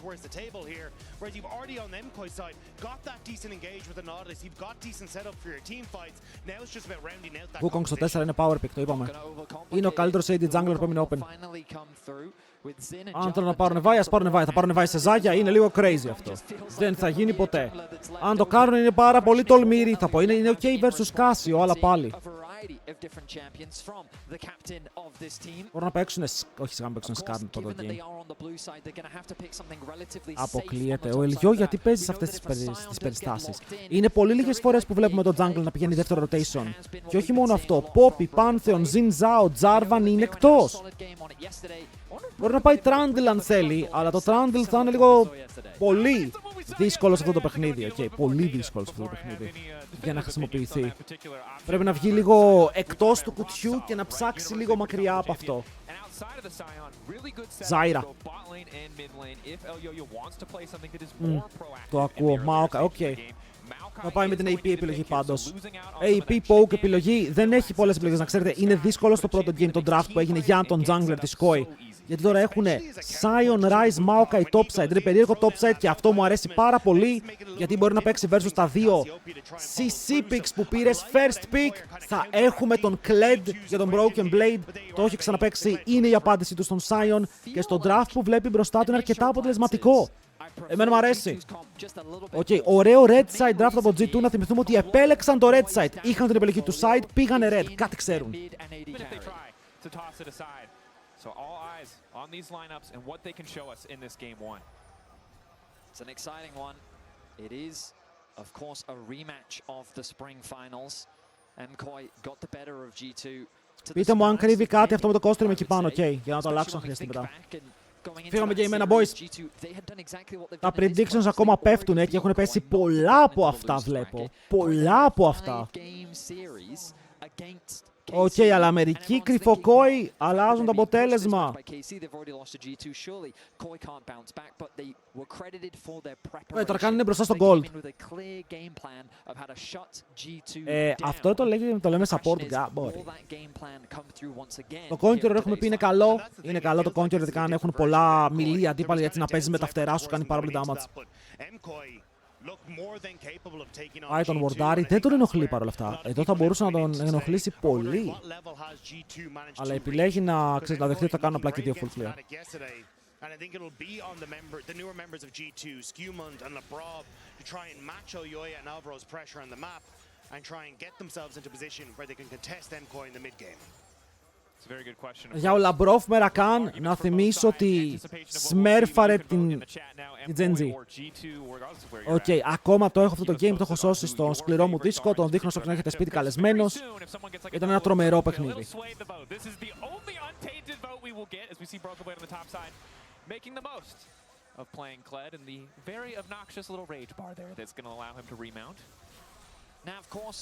Where's the table here? Whereas you've already on the MCOY side got that decent engage with the Nautilus, you've got decent setup for your team fights. Now it's just about rounding out that. Wukong στο 4 είναι power pick, το είπαμε. Είναι ο καλύτερος AD jungler που έμεινε open. Αν θέλουν να πάρουν Vi, ας πάρουν Vi. Θα πάρουν Vi σε Ζάγια, είναι λίγο crazy αυτό. Δεν θα γίνει ποτέ. Αν το κάνουν είναι πάρα πολύ τολμήροι. Θα πω είναι OK versus Casio, αλλά πάλι. Μπορούν να παίξουν. Όχι, σιγά να παίξουν Skarn το game. Αποκλείεται. Ο Ελιό γιατί παίζει σε αυτές τις περιστάσεις. Είναι πολύ λίγες φορές που βλέπουμε τον jungle να πηγαίνει δεύτερο rotation. Και όχι μόνο αυτό. Poppy, Pantheon, Xin Zhao, Jarvan είναι εκτός. Μπορεί να πάει Trundle αν θέλει, αλλά το Trundle θα είναι λίγο πολύ δύσκολο σε αυτό το παιχνίδι. Okay, πολύ δύσκολο σε αυτό το παιχνίδι για να χρησιμοποιηθεί. Πρέπει να βγει λίγο εκτός του κουτιού και να ψάξει λίγο μακριά από αυτό. Ζάιρα. Το ακούω. Μάοκα, οκ. Θα πάει με την AP επιλογή πάντως. AP poke επιλογή. Δεν έχει πολλές επιλογές να ξέρετε. Είναι δύσκολο στο πρώτο game το draft που έγινε για τον jungler της Koi. Γιατί τώρα έχουν Sion, Ryze, Maokai, topside. Είναι περίεργο topside και αυτό μου αρέσει πάρα πολύ. Γιατί μπορεί να παίξει versus τα δύο CC picks που πήρες. First pick θα έχουμε τον Kled για τον Broken Blade. Το έχει ξαναπαίξει. Είναι η απάντηση του στον Sion. Και στο draft που βλέπει μπροστά του είναι αρκετά αποτελεσματικό. Εμένα μου αρέσει. Okay, ωραίο red side draft από G2. Να θυμηθούμε ότι επέλεξαν το red side. Είχαν την επιλογή του side, πήγανε red. Κάτι ξέρουν. So all eyes on these lineups and what they can show us in this game one. It's an exciting one. It is, of course, a rematch of the spring finals. MCOY got the better of G2. Πείτε μου αν κρύβει κάτι αυτό με το costume εκεί πάνω, okay, για να το αλλάξω αν χρειαστεί μετά. Φύγαμε και εμένα, boys. Τα predictions ακόμα πέφτουν και έχουν πέσει πολλά από αυτά, βλέπω. Πολλά από αυτά. Οκ, αλλά Αμερική κρυφοκόη αλλάζουν το αποτέλεσμα. Τώρα κάνουν μπροστά στο gold. Αυτό το λέμε support gap. Το conqueror έχουμε πει είναι καλό. Είναι καλό το conqueror γιατί έχουν πολλά μιλή αντίπαλοι έτσι να παίζεις με τα φτερά σου κάνει πάρα πολύ damage. Πάει τον Wardari, δεν τον ενοχλεί παρόλα αυτά. Εδώ θα μπορούσε να τον ενοχλήσει πολύ. Αλλά επιλέγει να δεχτεί ότι θα κάνουν απλά και δύο full clear. And I think it'll be on the newer members of G2, Skewmund and Labrov, to try and match Oyoya and Alvaro's pressure on the map and try and get themselves into position where they can contest MCOY in the mid game. Για ο Λαμπρόφ Μερακάν, να θυμίσω ότι σμέρφαρε την Genji. Οκ, ακόμα το έχω αυτό το game, το έχω σώσει στο σκληρό μου δίσκο, τον δείχνω στο να έχετε σπίτι καλεσμένος. Ήταν ένα τρομερό παιχνίδι.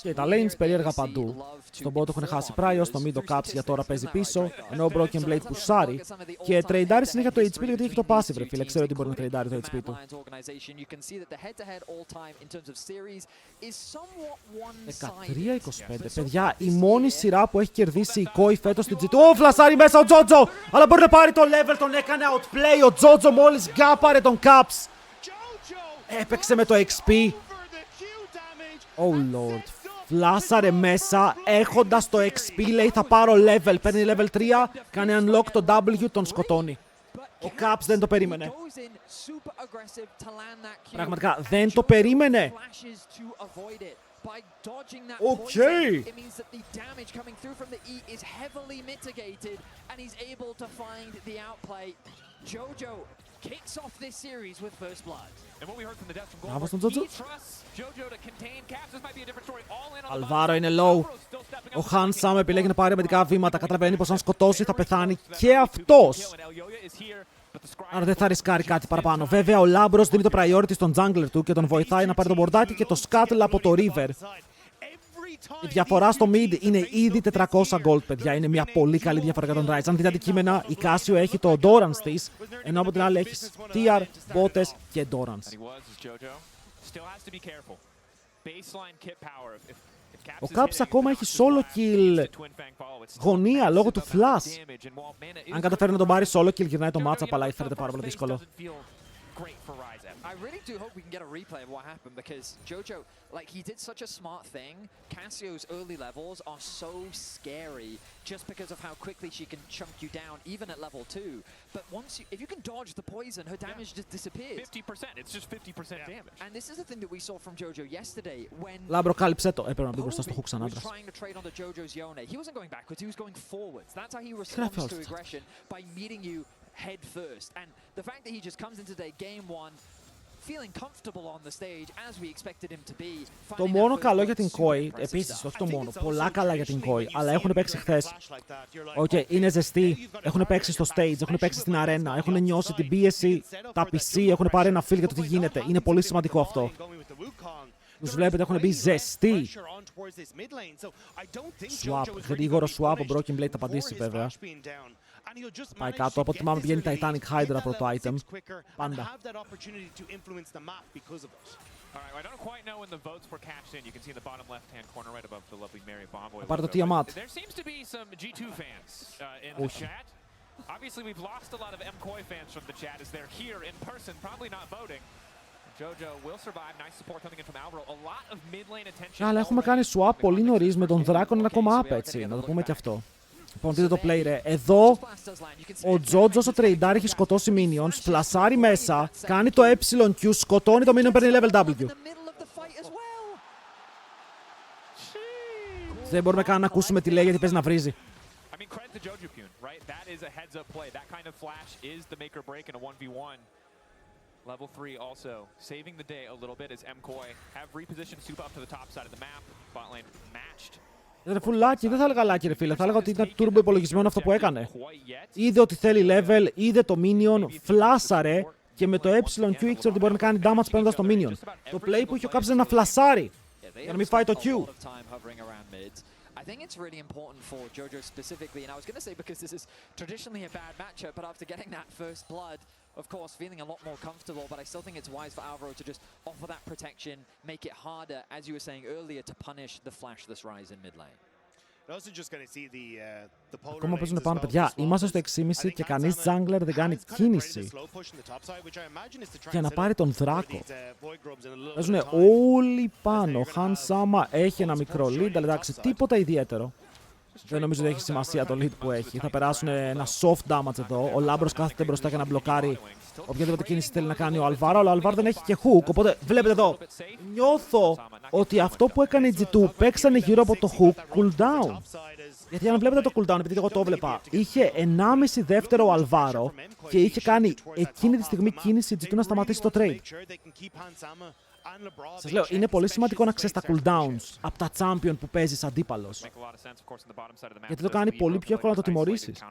Και τα lanes περίεργα παντού. Στον bot έχουν χάσει Prior, στο mid ο Caps για τώρα παίζει πίσω, ενώ ο Broken Blade πουσάρει. Και τρεϊντάρει συνέχεια το HP του γιατί έχει το passive, ρε φίλε. Ξέρω ότι μπορεί να τρεϊντάρει το HP του. 13-25, παιδιά, η μόνη σειρά που έχει κερδίσει η Koi φέτος στην G2. Ω, φλασάρει μέσα ο Τζότζο! Αλλά μπορεί να πάρει το level, τον έκανε outplay. Ο Τζότζο μόλις γκάπαρε τον Caps. Έπαιξε με το XP. Oh lord. Φλάσαρε μέσα, έχοντας το XP, λέει θα πάρω level. Παίρνει level 3, κάνει unlock το W, τον σκοτώνει. Ο Caps δεν το περίμενε. Πραγματικά δεν το περίμενε. Οκ. Kicks off this series with first blood. And what we heard from the death from Goldberg, he trusts Jojo to contain Caps. This might be a different story. All in on the Alvaro είναι low. Ο Handsome επιλέγει να πάρει αμυντικά βήματα. Καταλαβαίνει πως αν σκοτώσει θα πεθάνει και αυτός. Άρα δεν θα ρισκάρει κάτι παραπάνω. Βέβαια ο Λάμπρος δίνει το priority στον jungler του και τον βοηθάει να πάρει το μπορντάκι και το scuttle από το river. Η διαφορά στο mid είναι ήδη 400 gold, παιδιά. Είναι μια πολύ καλή διαφορά για τον Ryze. Αν δείτε αντικείμενα, η Casio έχει το Endurance της, ενώ από την άλλη έχει TR, Botes και Endurance. Ο Caps ακόμα έχει solo kill γωνία λόγω του flash. Αν καταφέρει να τον πάρει solo kill, γυρνάει το matchup, αλλά φαίνεται πάρα πολύ δύσκολο. great for Rise M. I really do hope we can get a replay of what happened because Jojo, like, he did such a smart thing. Cassio's early levels are so scary just because of how quickly she can chunk you down, even at level 2. But if you can dodge the poison, her damage just disappears. 50%, it's just 50% damage. And this is the thing that we saw from Jojo yesterday when Λάμπρο, κάλυψε το. Έπρεπε να μπει μπροστά στο hook σαν was άντρας. trying to trade onto Jojo's Yone. He wasn't going backwards, he was going forwards. That's how he responds to aggression, by meeting you head first. And the fact that he just comes into today, game 1, feeling comfortable on the stage as we expected him to be. Το μόνο καλό για την Koi, επίσης, όχι το μόνο, πολλά καλά για την Koi, αλλά έχουν παίξει χθες. Είναι ζεστοί, έχουν παίξει στο stage, έχουν παίξει στην αρένα, έχουν νιώσει την πίεση, τα PC, έχουν πάρει ένα feel για το τι γίνεται. Είναι πολύ σημαντικό αυτό. Τους βλέπετε, έχουν μπει ζεστοί. Swap, γρήγορο swap, ο Broken Blade θα απαντήσει βέβαια. Πάει κάτω, από ό,τι θυμάμαι πηγαίνει Titanic Hydra από το item. Πάντα. I don't quite know when the votes were cashed in. You can see in the bottom left-hand corner right above the lovely Mary Bomboy. Πάρε το Tiamat. There seems to be some G2 fans in the chat. Obviously, we've lost a lot of MKOI fans from the chat as they're here in person, probably not voting. Jojo will survive. Nice support coming in from Alvaro. A lot of mid-lane attention. Αλλά έχουμε κάνει swap πολύ νωρίς με τον Δράκον ένα ακόμα up, έτσι. Να το πούμε και αυτό. Λοιπόν, δείτε το play, ρε. Εδώ ο Τζότζο στο τρεϊντάρ έχει σκοτώσει minions, φλασάρει μέσα, κάνει το EQ, σκοτώνει το minion, παίρνει level W. Δεν μπορούμε καν να ακούσουμε τι λέει γιατί παίζει να βρίζει. Level 3 also saving the day a little bit as MKOI have repositioned Soup up to the top side of the map. Bot lane matched. Ρε φουλάκι, δεν θα έλεγα λάκι ρε φίλε, θα έλεγα ότι ήταν turbo υπολογισμένο αυτό που έκανε. Είδε ότι θέλει level, είδε το minion, φλάσαρε και με το EQ ήξερε ότι μπορεί να κάνει damage παίρνοντας το minion. Το play που είχε ο Caps είναι να φλασάρει για να μην φάει το Q. I think it's really important for Jojo specifically, and I was going to say because this is traditionally a bad matchup, but after getting that first blood, of course, feeling a lot more comfortable, but I still think it's wise for Alvaro to just offer that protection, make it harder, as you were saying earlier, to punish the flashless Rise in mid lane. Ακόμα παίζουν πάνω, παιδιά. Είμαστε στο 6,5 και κανείς jungler δεν κάνει κίνηση για να πάρει τον Δράκο. Παίζουν όλοι πάνω. Han Sama έχει ένα μικρό lead, αλλά εντάξει, τίποτα ιδιαίτερο. Δεν νομίζω ότι έχει σημασία το lead που έχει. Θα περάσουν ένα soft damage εδώ. Ο Λάμπρος κάθεται μπροστά για να μπλοκάρει οποιαδήποτε κίνηση θέλει να κάνει ο Αλβάρο, αλλά ο Αλβάρο δεν έχει και hook. Οπότε βλέπετε εδώ, νιώθω ότι αυτό που έκανε η G2 παίξανε γύρω από το hook cooldown. Γιατί αν βλέπετε το cooldown, επειδή εγώ το έβλεπα, είχε 1,5 δεύτερο ο Αλβάρο και είχε κάνει εκείνη τη στιγμή κίνηση η G2 να σταματήσει το trade. Σας λέω, είναι πολύ σημαντικό να ξέρεις τα cooldowns από τα champion που παίζεις αντίπαλος. Γιατί το κάνει πολύ πιο εύκολο να το τιμωρήσεις.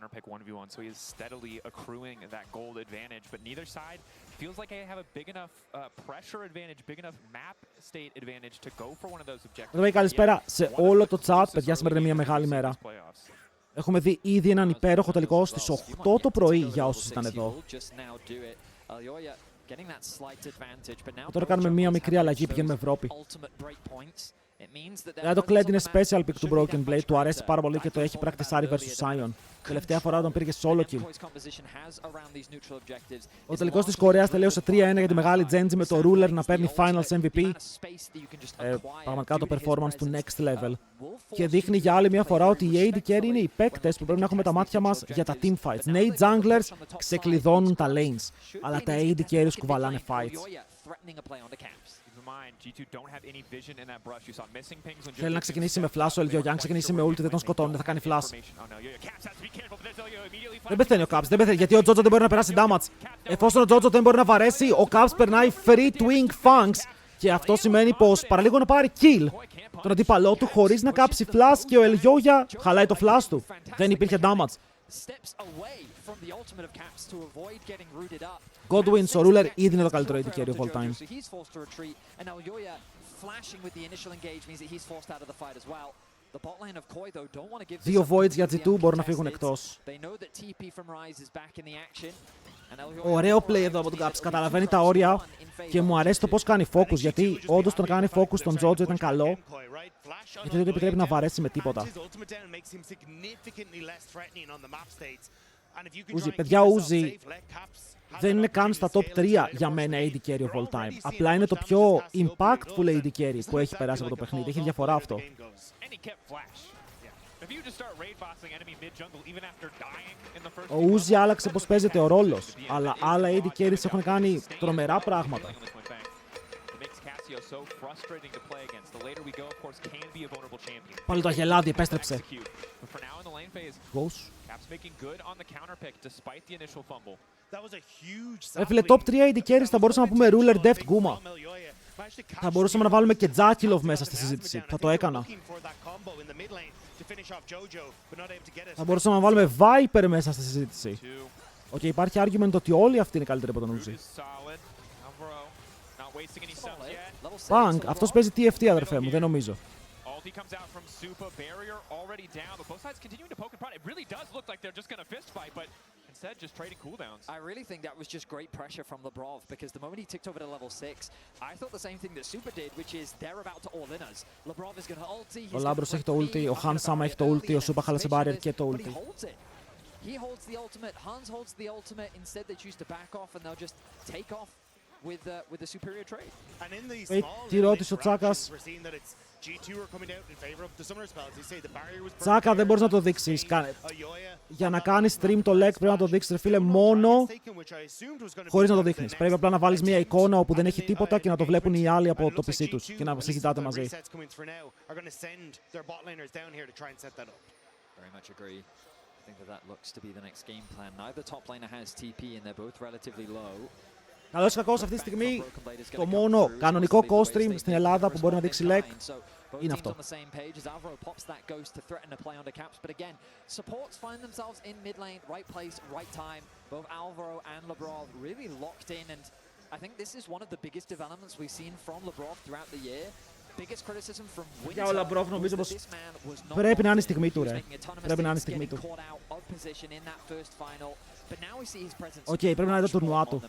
Καλησπέρα σε όλο το chat. Παιδιά, σήμερα είναι μια μεγάλη μέρα. Έχουμε δει ήδη έναν υπέροχο τελικό στις 8 το πρωί για όσους ήταν εδώ. Τώρα κάνουμε μία μικρή αλλαγή, πηγαίνουμε Ευρώπη. Το Kled είναι special pick του Broken Blade, του αρέσει πάρα πολύ και το έχει πρακτισάρει versus Sion. Τελευταία φορά τον πήρε solo kill. Ο τελικός της Κορέας τελείωσε 3-1 για τη μεγάλη Genji με το Ruler να παίρνει Finals MVP. Πραγματικά το performance του next level. Και δείχνει για άλλη μια φορά ότι οι AD carry είναι οι παίκτες που πρέπει να έχουμε τα μάτια μας για τα teamfights. Ναι, οι junglers ξεκλειδώνουν τα lanes, αλλά τα AD carries κουβαλάνε fights. Θέλει να ξεκινήσει με flash ο Elgio, αν ξεκινήσει με ulti δεν τον σκοτώνει, δεν θα κάνει flash. Δεν πεθαίνει ο Caps, δεν πεθαίνει, γιατί ο Jojo δεν μπορεί να περάσει damage. Εφόσον ο Jojo δεν μπορεί να βαρέσει, ο Caps περνάει free twing fangs. Και αυτό σημαίνει πως παραλίγο να πάρει kill τον αντίπαλό του χωρίς να κάψει flash και ο Elgio χαλάει το flash του. Δεν υπήρχε damage. Godwin, ο Ruler, ήδη είναι το καλύτερο AD carry of all time. Δύο voids για G2 μπορούν να φύγουν εκτός. Ωραίο play εδώ από τον Caps, καταλαβαίνει τα όρια και μου αρέσει το πώς κάνει focus, γιατί όντως το να κάνει focus στον Jojo ήταν καλό, γιατί δεν του επιτρέπει να βαρέσει με τίποτα. Uzi, παιδιά, Uzi δεν είναι καν στα top 3 για μένα AD carry of all time. Απλά είναι το πιο impactful AD carry που έχει περάσει από το παιχνίδι. Έχει διαφορά αυτό. Ο Uzi άλλαξε πώς παίζεται ο ρόλος, αλλά άλλα AD carries έχουν κάνει τρομερά πράγματα. Πάλι το αγελάδι επέστρεψε. Ghost. Έφυλε top 3 AD carries, θα μπορούσαμε να πούμε Ruler, Deft, Guma. Θα μπορούσαμε να βάλουμε και Jakilov μέσα στη συζήτηση. Θα το έκανα. Θα μπορούσαμε να βάλουμε Viper μέσα στη συζήτηση. Οκ, υπάρχει argument ότι όλοι αυτοί είναι καλύτεροι από τον Uzi. Punk, αυτός παίζει TFT, αδερφέ μου, δεν νομίζω. I really think that was just great pressure from Labrov because the moment he ticked over to level 6, I thought the same thing that Super did, which is they're about to all in us. Labrov is going to ulti. Ο Λάμπρος έχει το ulti, ο Han Sama έχει το ulti, ο Super χάλασε barrier και το ulti. He holds the ultimate, Hans holds the ultimate, instead they choose to back off and they'll just take off with the superior trade. Τι ρώτησε ο Τσάκας. Τσάκα, δεν μπορείς να το δείξεις. Για να κάνεις stream το leg πρέπει να το δείξεις, ρε φίλε, μόνο χωρίς να το δείχνεις. Πρέπει απλά να βάλεις μια εικόνα όπου δεν έχει τίποτα και να το βλέπουν οι άλλοι από το PC τους και να συζητάτε μαζί. Καλώς ή κακώς αυτή τη στιγμή το μόνο κανονικό co-stream στην Ελλάδα που μπορεί να δείξει leg είναι αυτό. Για ο Λαμπρόφ νομίζω πως πρέπει να είναι η στιγμή του, ρε. Πρέπει να είναι η στιγμή του. Οκ, πρέπει να είναι το τουρνουά του.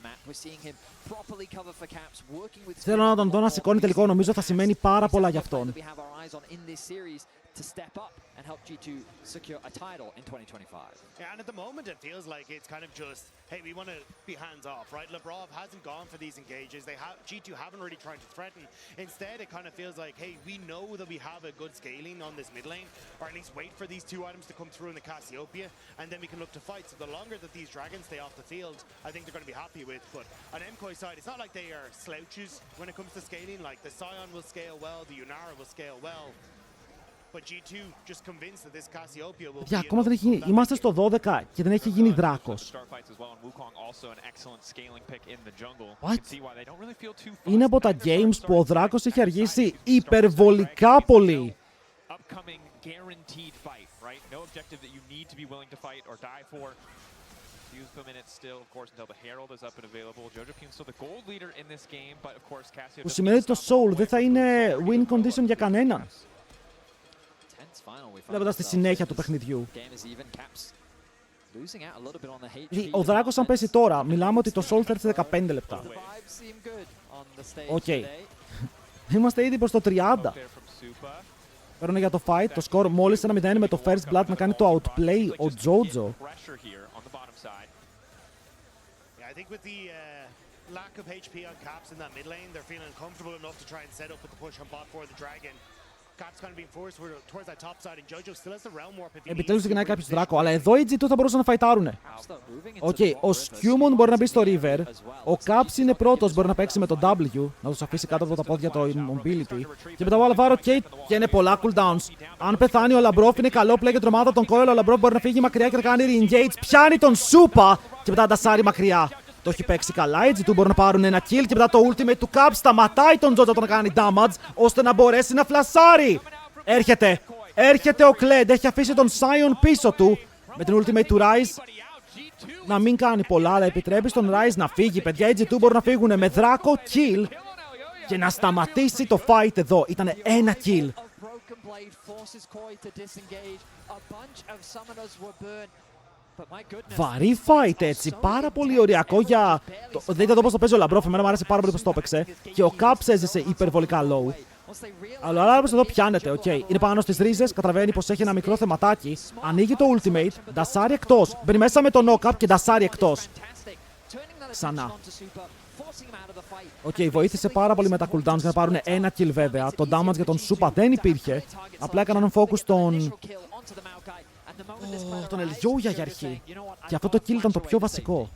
Θέλω να τον δω να σηκώνει τελικό, νομίζω θα σημαίνει πάρα πολλά για αυτόν. To step up and help G2 secure a title in 2025. Yeah, and at the moment it feels like it's kind of just, hey, we want to be hands off, right? Labrov hasn't gone for these engages. G2 haven't really tried to threaten. Instead, it kind of feels like, hey, we know that we have a good scaling on this mid lane, or at least wait for these two items to come through in the Cassiopeia, and then we can look to fight. So the longer that these dragons stay off the field, I think they're going to be happy with. But on MKOI side, it's not like they are slouches when it comes to scaling. Like the Scion will scale well, the Yunara will scale well. Για ακόμα δεν έχει γίνει. Είμαστε στο 12 και δεν έχει γίνει δράκος. What? Είναι από τα games που ο δράκος έχει αργήσει υπερβολικά πολύ. Που σημαίνει ότι το Soul δεν θα είναι win condition για κανέναν. Βλέποντας τη συνέχεια του παιχνιδιού. Ο δράκος αν πέσει τώρα, μιλάμε ότι το Soul θα έρθει 15 λεπτά. Οκ. Είμαστε ήδη προς το 30. Παίρνουν για το fight, το score μόλις 1-0 με το first blood να κάνει το outplay ο Jojo. Επιτέλους ξεκινάει κάποιος δράκο, αλλά εδώ οι G2 θα μπορούσαν να φαϊτάρουνε. Οκ, ο Skewmoon μπορεί να μπει στο River, ο Caps είναι πρώτος, μπορεί να παίξει με το W, να τους αφήσει κάτω από τα πόδια το Immobility. Και μετά ο Alvaro Kate και είναι πολλά cooldowns. Αν πεθάνει ο Labrov είναι καλό play για την ομάδα, τον Coil, ο Labrov μπορεί να φύγει μακριά και να κάνει re-engage, πιάνει τον Super και μετά αντασάρει μακριά. Το έχει παίξει καλά, οι G2 μπορούν να πάρουν ένα kill και μετά το ultimate του Caps σταματάει τον Jojo να κάνει damage ώστε να μπορέσει να φλασάρει. Έρχεται ο Kled, έχει αφήσει τον Scion πίσω του με την ultimate του Rise. Να μην κάνει πολλά, αλλά επιτρέπει στον Rise να φύγει. Παιδιά, οι G2 μπορούν να φύγουν με δράκο kill και να σταματήσει το fight εδώ. Ήτανε ένα kill. Βαρύ fight έτσι, πάρα πολύ ωριακό για... Δείτε εδώ πώς το παίζει ο Labrov, εμένα μου άρεσε πάρα πολύ πώς το έπαιξε. Και ο Caps έζησε υπερβολικά low. Αλλά ο Λάμπρος εδώ πιάνεται, οκ. Είναι πάνω στις ρίζες, καταλαβαίνει πως έχει ένα μικρό θεματάκι. Ανοίγει το ultimate, ντασάρει εκτός. Μπαίνει μέσα με το knock-up και ντασάρει εκτός. Ξανά. Οκ, βοήθησε πάρα πολύ με τα cooldowns για να πάρουν ένα kill βέβαια. Το damage για τον Σούπα δεν υπήρχε. Απλά έκαναν focus τον Ελιόγια για αρχή. Και αυτό το kill ήταν το πιο βασικό.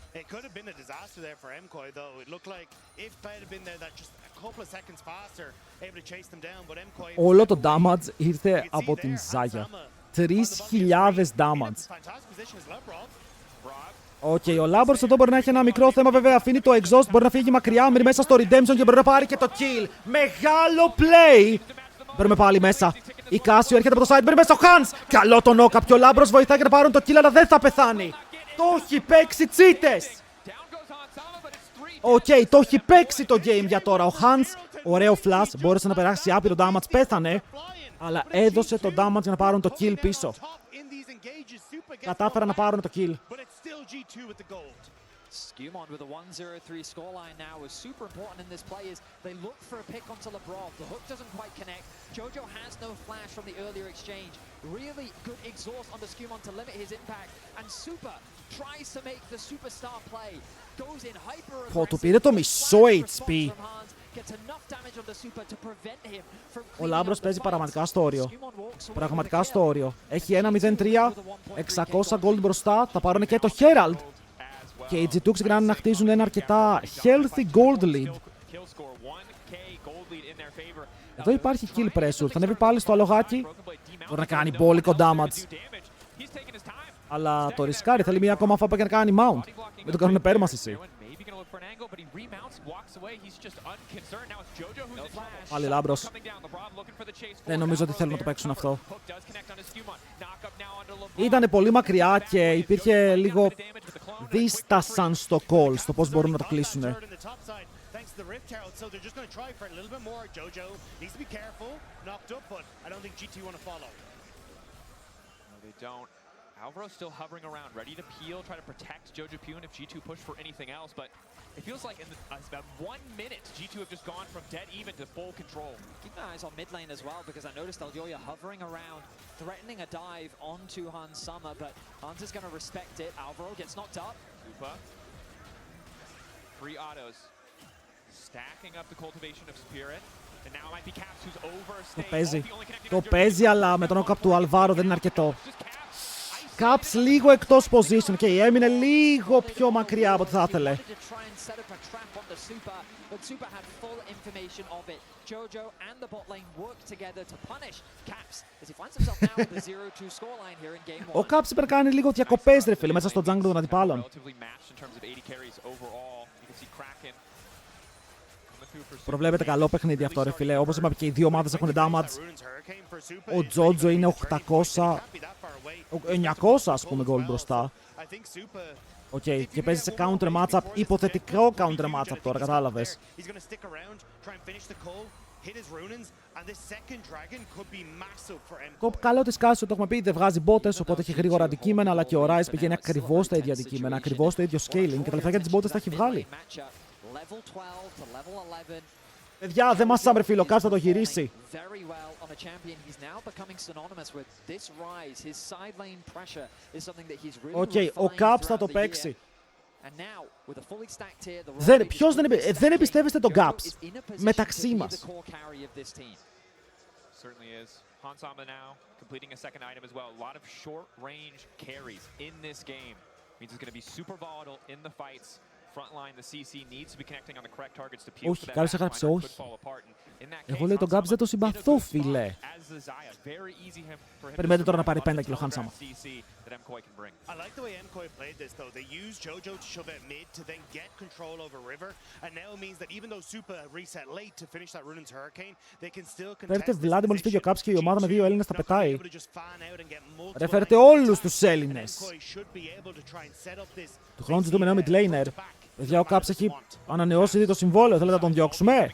Όλο το damage ήρθε από την Ζάγια. 3.000 damage. Οκ, ο Λάμπρος εδώ μπορεί να έχει ένα μικρό θέμα βέβαια. Αφήνει το exhaust, μπορεί να φύγει μακριά, μείνει μέσα στο redemption και μπορεί να πάρει και το kill. Μεγάλο play! Μπαίνουμε πάλι μέσα. Η Κάσιο έρχεται από το side, μπαίνει μέσα ο Hans! Καλό το knock-up και ο Λάμπρος βοηθάει για να πάρουν το kill, αλλά δεν θα πεθάνει. Το έχει παίξει τσίτες! Οκ, το έχει παίξει το game για τώρα. Ο Hans, ωραίο flash, μπόρεσε να περάσει άπειρο damage, πέθανε. Αλλά έδωσε το damage για να πάρουν το kill πίσω. Κατάφεραν να πάρουν το kill. Skewmon with a 1-0-3 scoreline now is super important in this play as they look for a pick onto Lebrov. The hook doesn't quite connect. Jojo has no flash from the earlier exchange. Really good exhaust onto Skewmon to limit his impact. And Super tries to make the superstar play. Goes in hyper-aggressive. Του πήρε το μισό HP. Ο Λάμπρος παίζει πραγματικά στο όριο. Πραγματικά στο όριο. Έχει 1-0-3, 600 gold μπροστά. Θα πάρουν και το Herald. Και οι G2 ξεκινάνε να χτίζουν ένα αρκετά healthy gold lead. Εδώ υπάρχει kill pressure. Θα ανέβει πάλι στο αλογάκι. Μπορεί να κάνει μπόλικο damage. Αλλά το ρισκάρει. Θέλει μία ακόμα φάπα για να κάνει mount. Μην το κάνουν πέρμασηση. Πάλι Λάμπρος. Δεν νομίζω ότι θέλουν να το παίξουν αυτό. Ήτανε πολύ μακριά και υπήρχε λίγο δίστασαν στο call, στο πώς μπορούν να το κλείσουν. Alvaro's still hovering around, ready to peel, try to protect Jojo Pune if G2 push for anything else, but it feels like in about 1 minute, G2 have just gone from dead even to full control. Keep my eyes on mid lane as well, because I noticed Eljoya hovering around, threatening a dive onto Hans Summer, but Hans is going to respect it. Alvaro gets knocked up. Upa. 3 autos. Stacking up the cultivation of Spirit. And now it might be Caps who's overstayed. Το παίζει, αλλά με τον knock-up του Αλβάρο δεν είναι αρκετό. Caps λίγο εκτός position και έμεινε λίγο πιο μακριά από ό,τι θα ήθελε. Ο Caps πρέπει να κάνει λίγο διακοπές ρε φίλε μέσα στο jungle των αντιπάλων. Προβλέπετε καλό παιχνίδι αυτό ρε φίλε. Όπως είπαμε και οι δύο ομάδες έχουν damage. Ο Τζότζο είναι 800, 900 ας πούμε gold μπροστά. Οκ, και παίζει σε counter matchup, υποθετικό counter matchup τώρα, κατάλαβες. Καλό της Κάσιο, το έχουμε πει, δεν βγάζει μπότες, οπότε έχει γρήγορα αντικείμενα, αλλά και ο Rise πηγαίνει ακριβώς τα ίδια αντικείμενα, ακριβώς το ίδιο scaling και τα λεφτά για τις μπότες τα έχει βγάλει. Παιδιά, δεν μας άμερ φίλο, Κάς θα το γυρίσει. Οκ, ο Caps θα το παίξει. Ποιος δεν εμπιστεύεστε τον Caps μεταξύ μας. Hansama now completing a second item as well. A lot of short range carries in this game. Means it's going to be super volatile in the fights. Frontline, the CC needs to be connecting on the correct targets to peel. Όχι, κάποιος έγραψε όχι. Εγώ λέω τον Caps δεν το συμπαθώ, φίλε. Περιμένετε τώρα να πάρει 5 κιλό Hansama. I like the way MKOI played this though. They used Jojo to shove it mid to then get control over River, and now it means that even though Super reset late to finish that Ruin's Hurricane, they can still contest. Φέρτε Βλάντι μόλις πήγε ο Caps και η ομάδα με δύο Έλληνες τα πετάει. Ρε φέρτε όλους τους Έλληνες. Του χρόνου ζητούμε νέο mid laner. Παιδιά, ο Caps έχει ανανεώσει ήδη το συμβόλαιο, θέλετε να τον διώξουμε.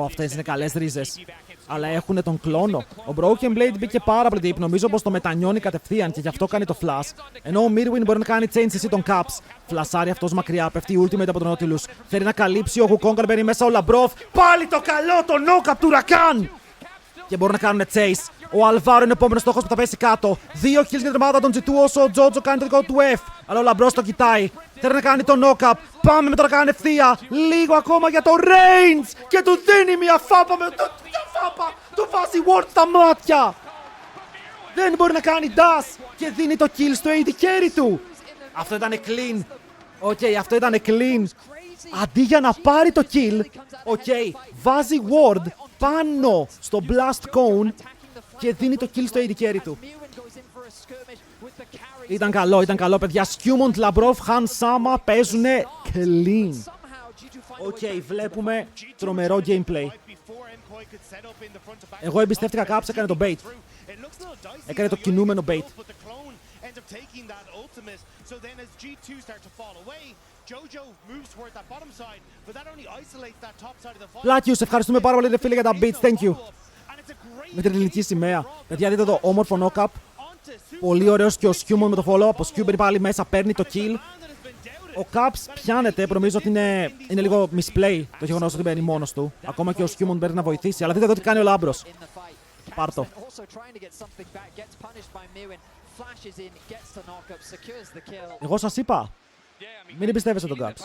Αυτές είναι καλές ρίζες. Αλλά έχουν τον κλόνο. Ο Broken Blade μπήκε πάρα πολύ deep. Νομίζω πως το μετανιώνει κατευθείαν και γι' αυτό κάνει το flash. Ενώ ο Mirwin μπορεί να κάνει change εσύ τον Caps. Φλασάρει αυτός μακριά, πέφτει η ultimate από τον Nautilus. Θέλει να καλύψει ο Wukong, μπαίνει μέσα ο Labrov. Πάλι το καλό, το knock-up του Rakan! Και μπορούν να κάνουν chase. Ο Αλβάρο είναι ο επόμενος στόχος που θα πέσει κάτω. 2 kills για την ομάδα των G2 όσο ο Τζότζο κάνει το δικό του F. Αλλά ο Λαμπρός το κοιτάει. Θέλει να κάνει το knock-up. Πάμε με το Rakan ευθεία. Λίγο ακόμα για το range. Και του δίνει μια φάπα με το. Μια φάπα. Του βάζει ward στα μάτια. Δεν μπορεί να κάνει dash. Και δίνει το kill στο AD carry του. Αυτό ήταν clean. Οκ, αυτό ήταν clean. Αντί για να πάρει το kill, βάζει ward πάνω στο blast cone και δίνει το kill στο AD carry του. Ήταν καλό παιδιά. Skewmont, Labrov, Han Sama παίζουνε clean. Βλέπουμε τρομερό gameplay. Εγώ εμπιστεύτηκα Caps, έκανε το bait. Έκανε το κινούμενο bait. Λάκιους, ευχαριστούμε πάρα πολύ φίλε για τα beats, thank you. Με την ελληνική σημαία. Παιδιά, δείτε το όμορφο knock-up. Πολύ ωραίος και ο Skewmon με το follow-up. Ο Skew πάλι μέσα, παίρνει το kill. Ο Caps πιάνεται, νομίζω ότι είναι λίγο misplay το γεγονός ότι μπαίνει μόνος του. Ακόμα και ο Skewmon παίρνει να βοηθήσει, αλλά δείτε εδώ τι κάνει ο Λάμπρος. Πάρ' το. Εγώ σας είπα, μην εμπιστεύεσαι τον Caps.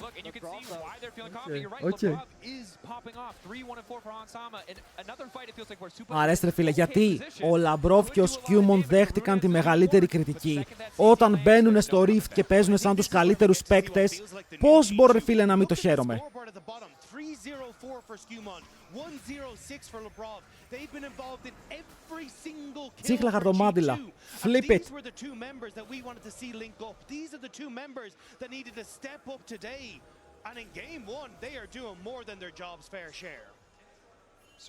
Look, and you can see why they're feeling confident. You're right, LeBron is popping off. 3-1-4 for Hansama. In another fight, it feels like we're super... Αρέστε φίλε, γιατί ο Labrov και ο Skewmon δέχτηκαν τη μεγαλύτερη κριτική. Όταν μπαίνουν στο Rift και παίζουν σαν τους καλύτερους παίκτες, πώς μπορώ φίλε να μην το χαίρομαι. 3-0-4 for Skewmon, 1-0-6 for Labrov. They've been involved in every single kill. Τσίχλα χαρτομάτιλα. Flip it. These were the two members that we wanted to see link up. These are the two members that needed to step up today. And in game one, they are doing more than their job's fair share.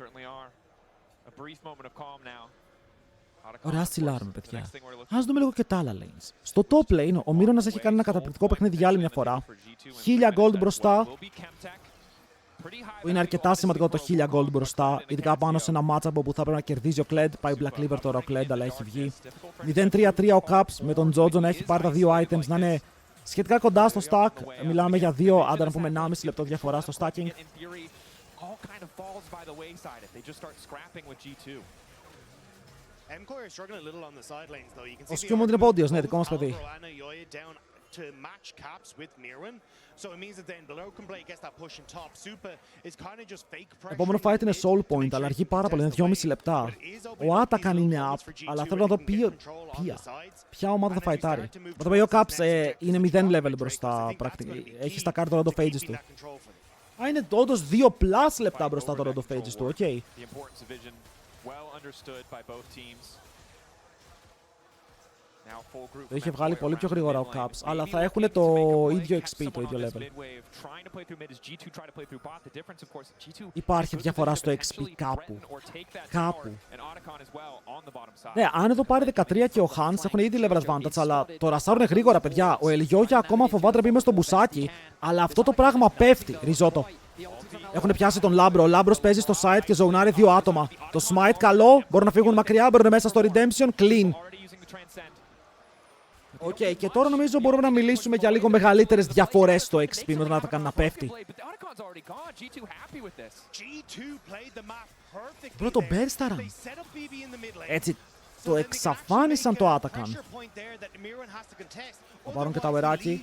Certainly are. A brief moment of calm now. Ωραία στυλάρουμε, παιδιά. Ας δούμε λίγο και τα άλλα lanes. Στο top lane, ο Μύρονας έχει κάνει ένα καταπληκτικό παιχνίδι για άλλη μια φορά. 1000 gold μπροστά. Είναι αρκετά σημαντικό το 1000 gold μπροστά, ειδικά πάνω σε ένα matchup όπου θα πρέπει να κερδίζει ο Kled. Πάει Black Cleaver τώρα ο Kled, αλλά έχει βγει. 0-3-3 ο Caps με τον Jojo να έχει πάρει τα δύο items, να είναι σχετικά κοντά στο stack. Μιλάμε για δύο, άντε να πούμε 1,5 λεπτό διαφορά στο stacking. Ο Skewmon είναι πόντιος, ναι, δικό μας παιδί. Επόμενο fight είναι Soul Point, αλλά αργεί πάρα πολύ, είναι 2,5 λεπτά. Ο Atakan είναι up, αλλά θέλω να δω ποια ομάδα θα φαϊτάρει. Το οποίο ο Caps είναι 0 level μπροστά, έχει στα κάρτα το Road of Ages του. Α, είναι όντως 2+ λεπτά μπροστά το Road of Ages του, οκ. Το είχε βγάλει πολύ πιο γρήγορα ο Caps, αλλά θα έχουν το ίδιο XP, το ίδιο level. Υπάρχει διαφορά στο XP κάπου. Ναι, αν εδώ πάρει 13 και ο Hans έχουν ήδη level advantage, αλλά το ρασάρουν γρήγορα, παιδιά. Ο Ελιόγια ακόμα φοβάται να μπει μες στο μπουσάκι, αλλά αυτό το πράγμα πέφτει. Ριζότο. Έχουν πιάσει τον Λάμπρο. Ο Λάμπρος παίζει στο site και ζωνάρει δύο άτομα. Το smite καλό, μπορούν να φύγουν μακριά, μπορούν μέσα στο redemption, clean. Οκ, και τώρα νομίζω μπορούμε να μιλήσουμε για λίγο μεγαλύτερες διαφορές στο XP με το να τα κάνει να πέφτει. Μπρο, το μπέρσταραν. Έτσι, το εξαφάνισαν το Atakan. Θα πάρουν και τα ουεράκι.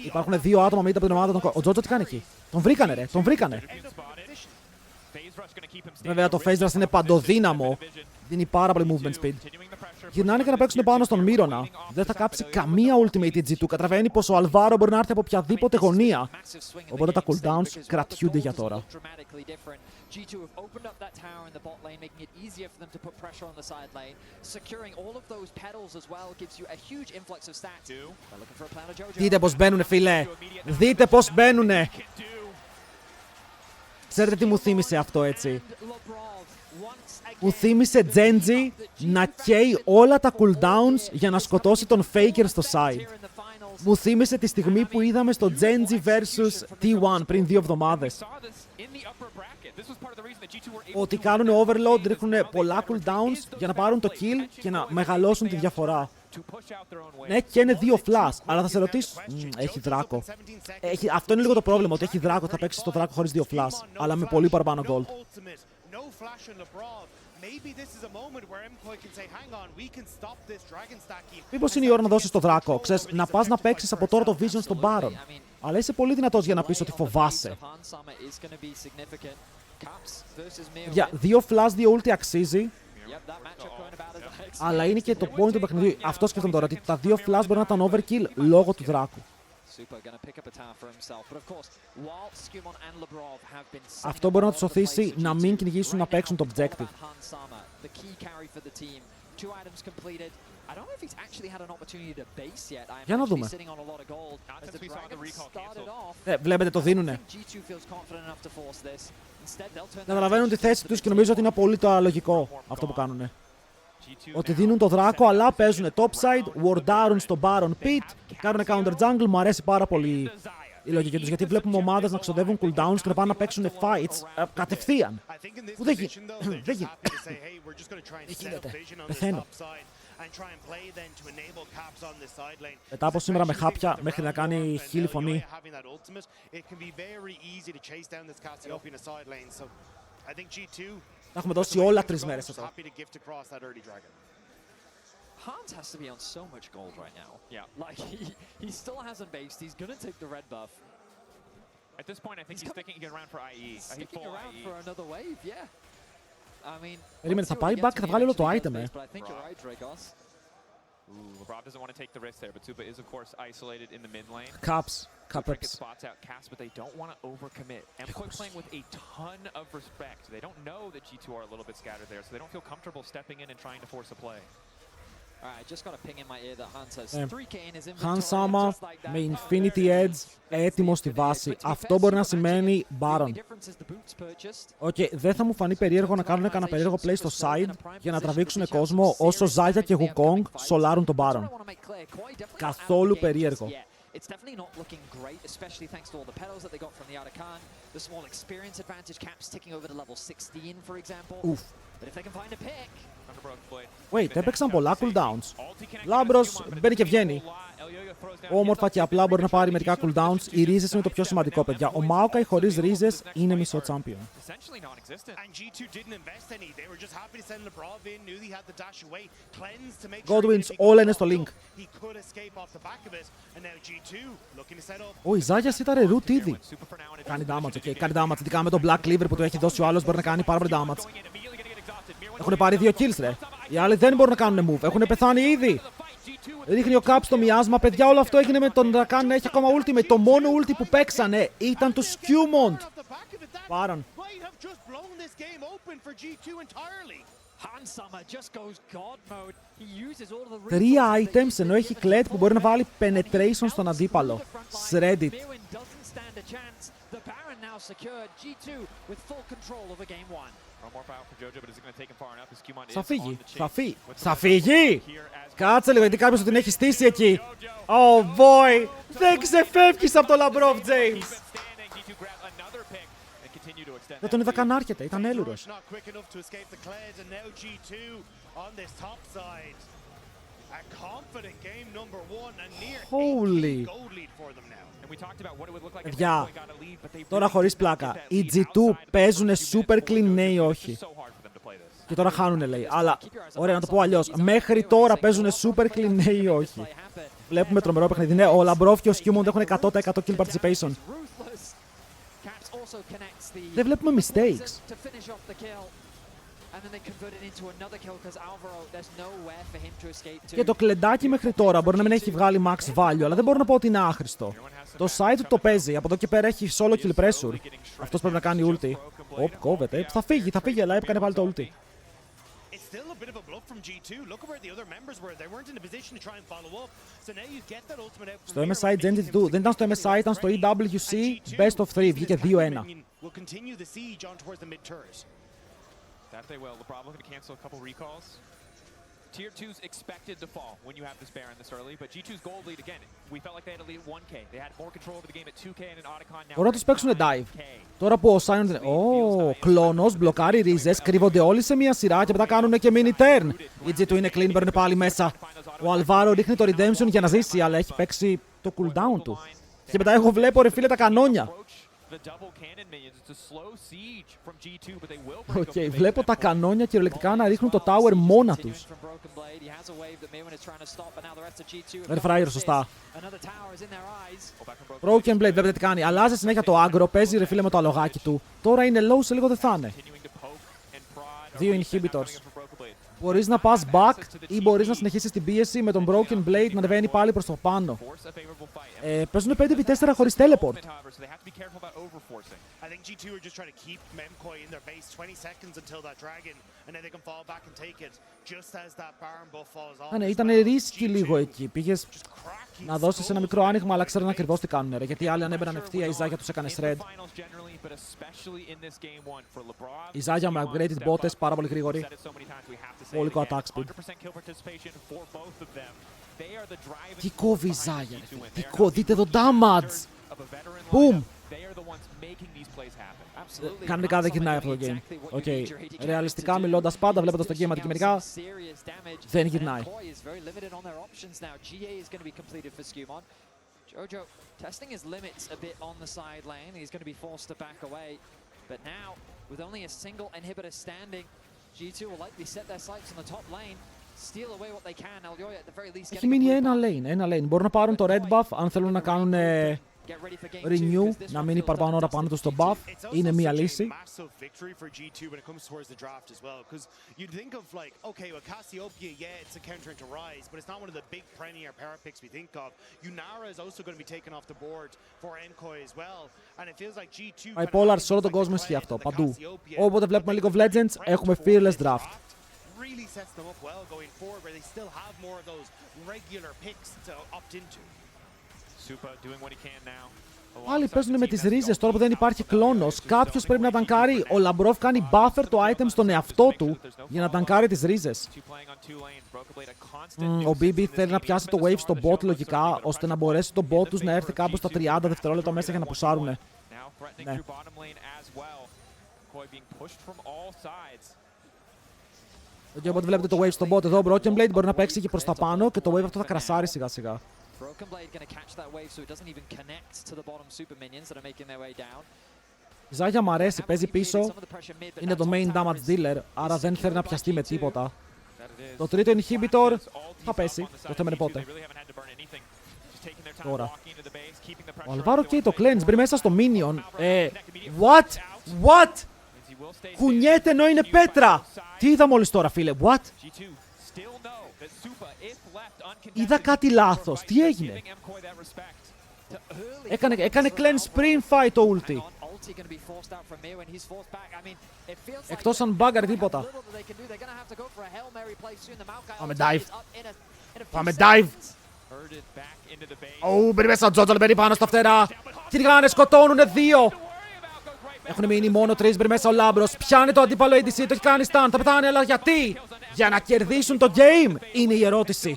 Υπάρχουν δύο άτομα μήτε από την ομάδα. Ο Τζότζο τι κάνει εκεί? Τον βρήκανε ρε, τον βρήκανε. Βέβαια το phase rush είναι παντοδύναμο. Δίνει πάρα πολύ movement speed. Γυρνάνε και να παίξουν πάνω στον Μύρονα. Δεν θα κάψει καμία ultimate η G2. Καταλαβαίνει πως ο Αλβάρο μπορεί να έρθει από οποιαδήποτε γωνία. Οπότε τα cooldowns κρατιούνται για τώρα. Δείτε πως μπαίνουνε φίλε. Δείτε πως μπαίνουνε. Ξέρετε τι μου θύμισε αυτό, έτσι? Μου θύμισε Genji να καίει όλα τα cooldowns για να σκοτώσει τον Faker στο side. Μου θύμισε τη στιγμή που είδαμε στο Genji vs T1 πριν 2 εβδομάδες. Ότι κάνουν overload, ρίχνουν πολλά cooldowns για να πάρουν το kill και να μεγαλώσουν τη διαφορά. Ναι, και είναι 2 flash, αλλά θα σε ρωτήσω. Έχει δράκο. Αυτό είναι λίγο το πρόβλημα, ότι έχει δράκο. Θα παίξει το δράκο χωρίς 2 flash, αλλά με πολύ παραπάνω gold. Μήπως είναι η ώρα να δώσεις το δράκο, ξέρεις, να πας να παίξεις από τώρα το vision στον Baron. Αλλά είσαι πολύ δυνατός για να πεις ότι φοβάσαι. Για 2 flash, 2 ulti αξίζει. Αλλά είναι και το point του παιχνιδιού. Αυτό σκέφτομαι τώρα, ότι τα 2 flash μπορεί να ήταν overkill λόγω του δράκου. Αυτό μπορεί να τους οθήσει να μην κυνηγήσουν να παίξουν το objective. Για να δούμε. Βλέπετε, το δίνουνε. Καταλαβαίνουν τη θέση τους και νομίζω ότι είναι πολύ το λογικό αυτό που κάνουνε. Ότι δίνουν το δράκο, αλλά παίζουν topside, ward down στο Baron pit, κάνουν counter jungle. Μου αρέσει πάρα πολύ η λογική τους, γιατί βλέπουμε ομάδες να ξοδεύουν cooldowns και να πάνε να παίξουν fights κατευθείαν. Που δεν γίνεται. Πεθαίνω. Μετά από σήμερα με χάπια, μέχρι να κάνει χίλη φωνή. Θα έχουμε δώσει όλα 3 μέρες εδώ. Hans has to be on so much gold right now. Yeah. Like, he still hasn't based. He's gonna take the red buff. At this point, I think he's sticking around for IE. Sticking around for another wave, yeah. I mean... Περίμενε, θα πάει back και θα βγάλει όλο το item, But I think you're right, Dragos. Ooh, LeBron doesn't want to take the risk there, but Tuba is, of course, isolated in the mid lane. Caps. Cricket spots out Caps, but they don't want to overcommit. MKOI playing with a ton of respect. They don't know that G2 are a little bit scattered there, so they don't feel comfortable stepping in and trying to force a play. Alright, just got a ping in my ear that Hans has 3k in his inventory. Hans Sama με Infinity Edge έτοιμο στη βάση. Αυτό μπορεί να σημαίνει Baron. Δεν θα μου φανεί περίεργο να κάνουν κανένα περίεργο play στο side για να τραβήξουν κόσμο όσο Zaya και Wukong σολάρουν τον Baron. Καθόλου περίεργο. It's definitely not looking great, especially thanks to all the petals that they got from the Arakan. The small experience advantage, Caps ticking over to level 16, for example. Oof. But if they can find a pick... Wait, έπαιξαν πολλά cooldowns. Λάμπρος μπαίνει και βγαίνει. Όμορφα και απλά μπορεί να πάρει μερικά cooldowns. Οι ρίζες είναι το πιο σημαντικό, παιδιά. Ο Maokai χωρίς ρίζες είναι μισό champion. Godwins, όλα είναι στο link. Η Ζάγιας ήταν root ήδη. Κάνει damage, ok. Κάνει damage. Ειδικά με τον Black Cleaver που του έχει δώσει ο άλλος μπορεί να κάνει πάρα πολύ damage. Έχουν πάρει 2 kills, ρε. Οι άλλοι δεν μπορούν να κάνουν move. Έχουν πεθάνει ήδη. Ρίχνει ο Caps το μοιάσμα. Παιδιά, όλο αυτό έγινε με τον Rakan να έχει ακόμα ultimate. Το μόνο ulti που παίξανε ήταν του Skewmont. Πάραν. 3 items ενώ έχει Kled που μπορεί να βάλει penetration στον αντίπαλο. Shredded. Θα φύγει, θα φύγει! Κάτσε λίγο, γιατί κάποιος την έχει στήσει εκεί. Oh boy! Δεν ξεφεύγεις από το Labrov, James! Δεν τον είδα καν να έρχεται, ήταν έλουρος. Holy! Παιδιά, τώρα χωρίς πλάκα, οι G2 παίζουνε super clean, ναι ή όχι. Και τώρα χάνουνε, λέει. Αλλά, ωραία, να το πω αλλιώς. Μέχρι τώρα παίζουνε super clean, ναι ή όχι. Βλέπουμε τρομερό παιχνίδι. Ναι, ο Labrov και ο Skewmont έχουν 100% kill participation. Δεν βλέπουμε mistakes. Και το κλεντάκι μέχρι τώρα μπορεί να μην έχει βγάλει max value, αλλά δεν μπορώ να πω ότι είναι άχρηστο. Το side του το παίζει, από εδώ και πέρα έχει solo kill pressure. Αυτός πρέπει να κάνει ulti. Οπ, κόβεται. Θα φύγει, αλλά έκανε πάλι το ulti. a bit of a bluff from G2. Look at where the other members were. They weren't in a position to try and follow up. So now you get that ultimate out from Στο MSI Gen 2. Δεν ήταν στο MSI, ήταν στο EWC Best of 3. Βγήκε 2-1. Will continue the siege on towards the mid turret. That they will. LeBron looking to cancel a couple recalls. Tier 2's expected to fall when you have this Baron this early, but G2's gold lead again. We felt like they had a lead at 1K. They had more control over the game at 2K and an Otacon. Now Μπορούν να τους παίξουν dive. Τώρα που ο Sion... Ω, κλόνος, μπλοκάρει ρίζες, κρύβονται όλοι σε μια σειρά και μετά κάνουν και mini turn. Η G2 είναι clean, μπαίνουν πάλι μέσα. Ο Αλβάρο ρίχνει το redemption για να ζήσει, αλλά έχει παίξει το cooldown του. Και μετά εγώ βλέπω ρε φίλε τα κανόνια. Οκ, βλέπω τα κανόνια κυριολεκτικά να ρίχνουν το tower μόνα τους. Δεν φράιερ, σωστά. Broken Blade, βλέπετε τι κάνει. Αλλάζει συνέχεια το aggro, παίζει ρε φίλε με το αλογάκι του. Τώρα είναι low, σε λίγο δεν θα είναι. 2 inhibitors. Μπορείς να πας back ή μπορείς να συνεχίσεις την πίεση με τον Broken Blade να ανεβαίνει πάλι προς το πάνω. Παίζουν 5v4 χωρίς teleport. Ναι, ήταν ρίσκι λίγο εκεί. Πήγες να δώσεις ένα μικρό άνοιγμα, αλλά ξέρουν ακριβώς τι κάνουν. Ρε, γιατί οι άλλοι αν έμπαιναν ευθεία, η Ζάγια τους έκανε shred. Η Ζάγια με upgraded bottes, πάρα πολύ γρήγορη. Βολικό attack speed. Τι κόβει η Ζάγια, ρε. Δείτε το damage. Boom. Κανονικά δεν γυρνάει αυτό το game. Okay. Ρεαλιστικά μιλώντας πάντα, βλέποντας το game αντικειμενικά, δεν γυρνάει. Jojo testing his limits a bit on the side lane. He's going to be forced to back away. But now, with only a single inhibitor standing, G2 will likely set their sights on the top lane, steal away what they can. Elyoya at the very least Έχει μείνει ένα lane. Μπορούν να πάρουν το red buff αν θέλουν να κάνουν renew, να μείνει παραπάνω ώρα πάνω του στο buff. Είναι μια λύση. Bipolar σε όλο τον κόσμο ισχύει αυτό, παντού. Όποτε βλέπουμε League of Legends, έχουμε fearless draft. Really sets them up well going forward, where they still have more of those regular picks to opt into. Άλλοι παίζουν με τις ρίζες τώρα που δεν υπάρχει κλόνος. Κάποιος πρέπει να τανκάρει. Ο Λαμπρόφ κάνει buffer το item στον εαυτό του για να τανκάρει τις ρίζες. Ο BB θέλει να πιάσει το wave στο bot λογικά, ώστε να μπορέσει το bot τους να έρθει κάπου στα 30 δευτερόλεπτα μέσα για να πουσάρουνε. Ναι. Και οπότε βλέπετε το wave στο bot εδώ. Ο Broken Blade μπορεί να παίξει και προς τα πάνω και το wave αυτό θα κρασάρει σιγά σιγά. Broken Blade going to catch that wave so it doesn't even connect to the bottom super minions that are making their way down. Η Ζάγια μου αρέσει, παίζει πίσω, είναι το main damage dealer, άρα δεν θέλει να πιαστεί με τίποτα. Το τρίτο inhibitor θα πέσει, το θέμα είναι πότε. Τώρα. Ο Αλβάρο καίει το cleanse, μπρει μέσα στο minion. What? Κουνιέται ενώ είναι πέτρα! Τι είδα μόλις τώρα φίλε, what? Είδα κάτι λάθος. Τι έγινε? Έκανε cleanse πριν φάει το ulti. Εκτός αν μπάγκαρε τίποτα. Πάμε dive. Μπαίνει μέσα ο Τζότζο, μπαίνει πάνω στα φτερά. Κυνηγάνε, σκοτώνουνε δύο. Έχουν μείνει μόνο 3, μπαίνει μέσα ο Λάμπρος. Πιάνει το αντίπαλο ADC, το έχει κάνει stun. Θα πετάνε, αλλά γιατί? Για να κερδίσουν το game, είναι η ερώτηση.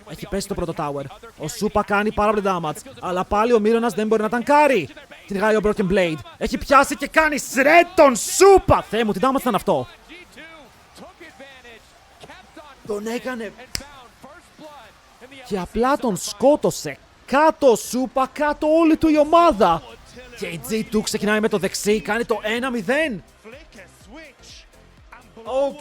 Έχει πέσει το πρώτο tower. Ο Σούπα κάνει πάρα πολύ damage. Αλλά πάλι ο Μύρονας δεν μπορεί να τανκάρει. Κυνηγάει ο Broken Blade. Έχει πιάσει και κάνει shred τον Σούπα. Θεέ μου, τι damage ήταν αυτό. Τον έκανε. Και απλά τον σκότωσε. Κάτω ο Σούπα, κάτω όλη του η ομάδα. Και η G2 ξεκινάει με το δεξί, κάνει το 1-0. Οκ.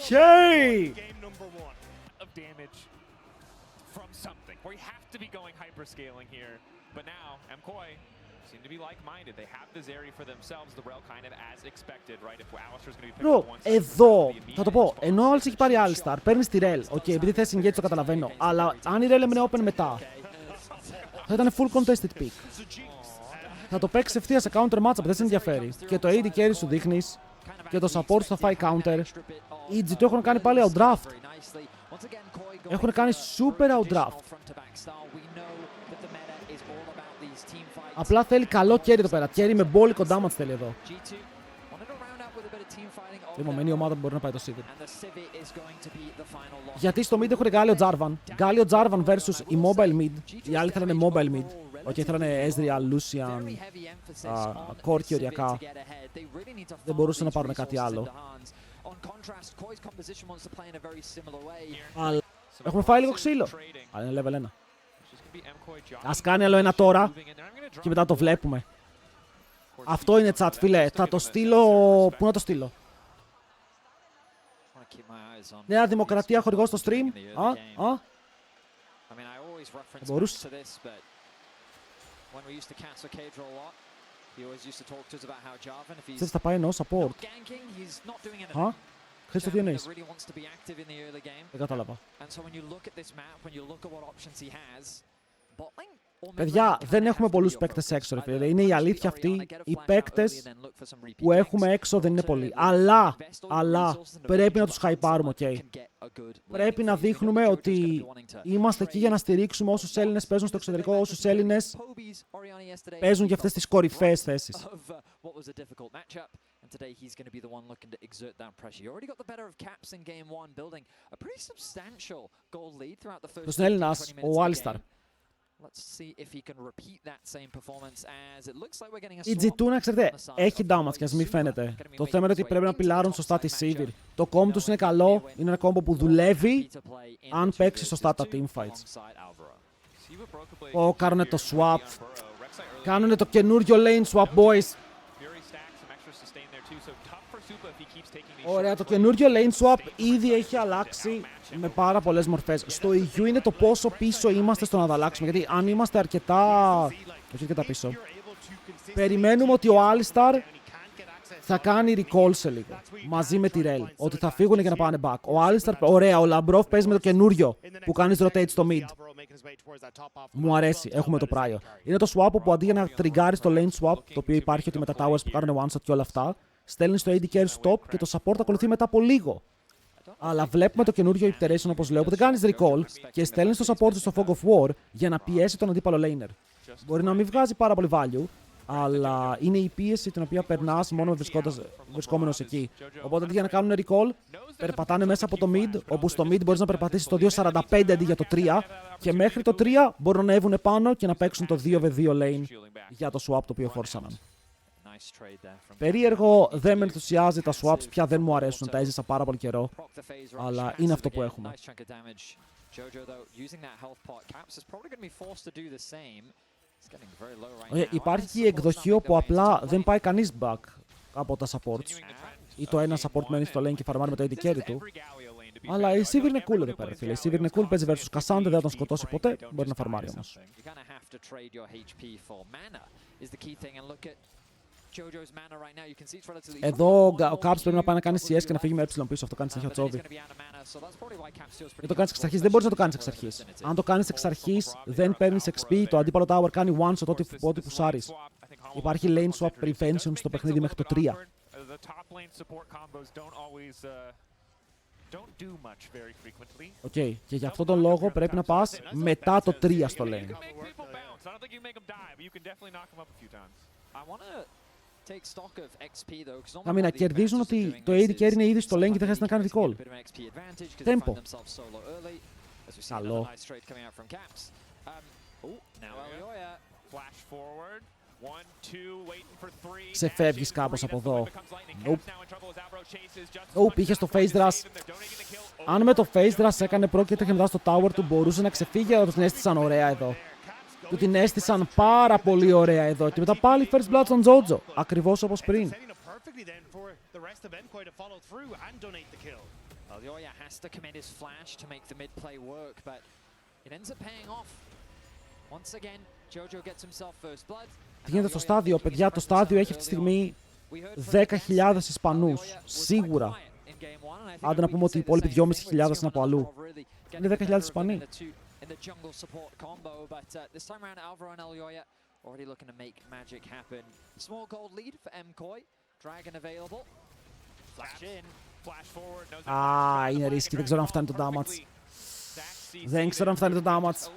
Μπρο, εδώ, θα το πω, ενώ ο άλλος έχει πάρει Alistar, παίρνεις τη Rel, οκ, επειδή θες engage το καταλαβαίνω, αλλά αν η Rel έμενε open μετά, θα ήταν full contested pick. Θα το παίξει ευθεία σε counter matchup, δεν σε ενδιαφέρει. Και το AD carry σου δείχνεις, και το support σου θα φάει counter. Οι G2 έχουν κάνει πάλι outdraft. Έχουν κάνει super outdraft. Απλά θέλει καλό carry εδώ πέρα. Carry με μπόλικο damage θέλει εδώ. Η μομένη ομάδα που μπορεί να πάει το Civil. Γιατί στο mid έχουν Γκάλιο Jarvan. Γκάλιο Jarvan versus η mobile mid. Οι άλλοι θέλανε mobile mid. Όχι, θέλανε Ezreal, Lucian, Corki οριακά. Δεν μπορούσαν να πάρουν κάτι άλλο. Αλλά έχουμε φάει λίγο ξύλο. Αλλά είναι level 1. Ας κάνει άλλο ένα τώρα και μετά το βλέπουμε. Αυτό είναι chat, φίλε. Θα το στείλω... Πού να το στείλω? Νέα Δημοκρατία χορηγό στο stream. Θα μπορούσε. Ξέρεις, θα πάει εννοώ support. Χρήστο, τι εννοείς? Δεν κατάλαβα. Παιδιά, δεν έχουμε πολλούς παίκτες έξω, ρε φίλε. Είναι η αλήθεια αυτή. Οι παίκτες που έχουμε έξω δεν είναι πολλοί. Αλλά πρέπει να τους χαϊπάρουμε, ok. Πρέπει να δείχνουμε ότι είμαστε εκεί για να στηρίξουμε όσους Έλληνες παίζουν στο εξωτερικό, όσους Έλληνες παίζουν για αυτές τις κορυφαίες θέσεις. Ποιος είναι Έλληνας? Ο Άλισταρ. Η G2, να ξέρετε, έχει damage και ας μην φαίνεται. Το θέμα είναι ότι πρέπει να πιλάρουν σωστά τη Sivir. Το combo τους είναι καλό, είναι ένα combo που δουλεύει αν παίξει σωστά τα teamfights. Κάνουνε το swap. Κάνουνε το καινούριο lane swap, boys. Ωραία, το καινούριο lane swap ήδη έχει αλλάξει με πάρα πολλές μορφές. Στο EU είναι το πόσο πίσω είμαστε στο να τα αλλάξουμε. Γιατί αν είμαστε αρκετά πίσω, περιμένουμε ότι ο Alistar θα κάνει recall σε λίγο. Μαζί με τη Rel. Ότι θα φύγουν για να πάνε back. Ο Alistar, ωραία, ο Lambrov παίζει με το καινούριο που κάνεις rotate στο mid. Μου αρέσει, έχουμε το prior. Είναι το swap που αντί για να τριγκάρεις το lane swap, το οποίο υπάρχει ότι με τα towers που κάνουν one shot και όλα αυτά, στέλνει το AD carry stop και το support ακολουθεί μετά από λίγο. Αλλά βλέπουμε το καινούριο iteration, όπως λέω, που δεν κάνεις recall και στέλνεις το support στο Fog of War για να πιέσει τον αντίπαλο laner. Μπορεί να μην βγάζει πάρα πολύ value, αλλά είναι η πίεση την οποία περνάς μόνο βρισκόμενος εκεί. Οπότε αντί για να κάνουν recall, περπατάνε μέσα από το mid, όπου στο mid μπορείς να περπατήσεις το 2.45 αντί για το 3, και μέχρι το 3 μπορούν να ανέβουν πάνω και να παίξουν το 2v2 lane για το swap το οποίο φόρσαναν. Περίεργο, δεν με ενθουσιάζει, τα swaps πια δεν μου αρέσουν, τα έζησα πάρα πολύ καιρό, αλλά είναι αυτό που έχουμε. Υπάρχει και η εκδοχή όπου απλά δεν πάει κανείς back από τα supports, ή το ένα support μένει στο lane και φαρμάρει με το AD carry του. Αλλά η Sivir είναι cool εδώ πέρα, φίλε. Η Sivir είναι cool, παίζει versus Cassandra, δεν θα τον σκοτώσει ποτέ, μπορεί να φαρμάρει όμως. Εδώ ο Caps πρέπει να πάει να κάνει CS και να φύγει με ε πίσω, αυτό κάνει συνέχεια ο Τσόβι. Δεν το κάνεις εξ αρχής, δεν μπορείς να το κάνεις εξ αρχής. Αν το κάνεις εξ αρχής, δεν παίρνεις XP, το αντίπαλο tower κάνει one shot ό,τι πουσάρεις. Υπάρχει lane swap prevention στο παιχνίδι μέχρι το 3. Οκ, και για αυτόν τον λόγο πρέπει να πας μετά το 3 στο lane. Να κερδίζουν ότι το AD carry είναι ήδη στο lane και δεν χρειάζεται να κάνει recall. Tempo. Καλό. Ξεφεύγεις κάπως από εδώ. Nope, είχε στο face rush. Αν με το face rush έκανε προ και έτρεχε μετά στο tower του, μπορούσε να ξεφύγει, αλλά την έστησαν ωραία εδώ. Του την έστησαν πάρα πολύ ωραία εδώ. Και μετά πάλι first blood στον Jojo. Ακριβώς όπως πριν. Τι γίνεται στο στάδιο, παιδιά? Το στάδιο έχει αυτή τη στιγμή 10.000 Ισπανούς. Σίγουρα. Άντε να πούμε ότι οι υπόλοιποι 2.500 είναι από αλλού. Είναι 10.000 Ισπανοί. In the jungle support combo, but this time around Alvaro and Elyoya already looking to make magic happen. Small gold lead for MCoy. Dragon available. Flash in. Α, είναι ρίσκι, δεν ξέρω αν φτάνει το damage. Δεν ξέρω αν φτάνει το damage.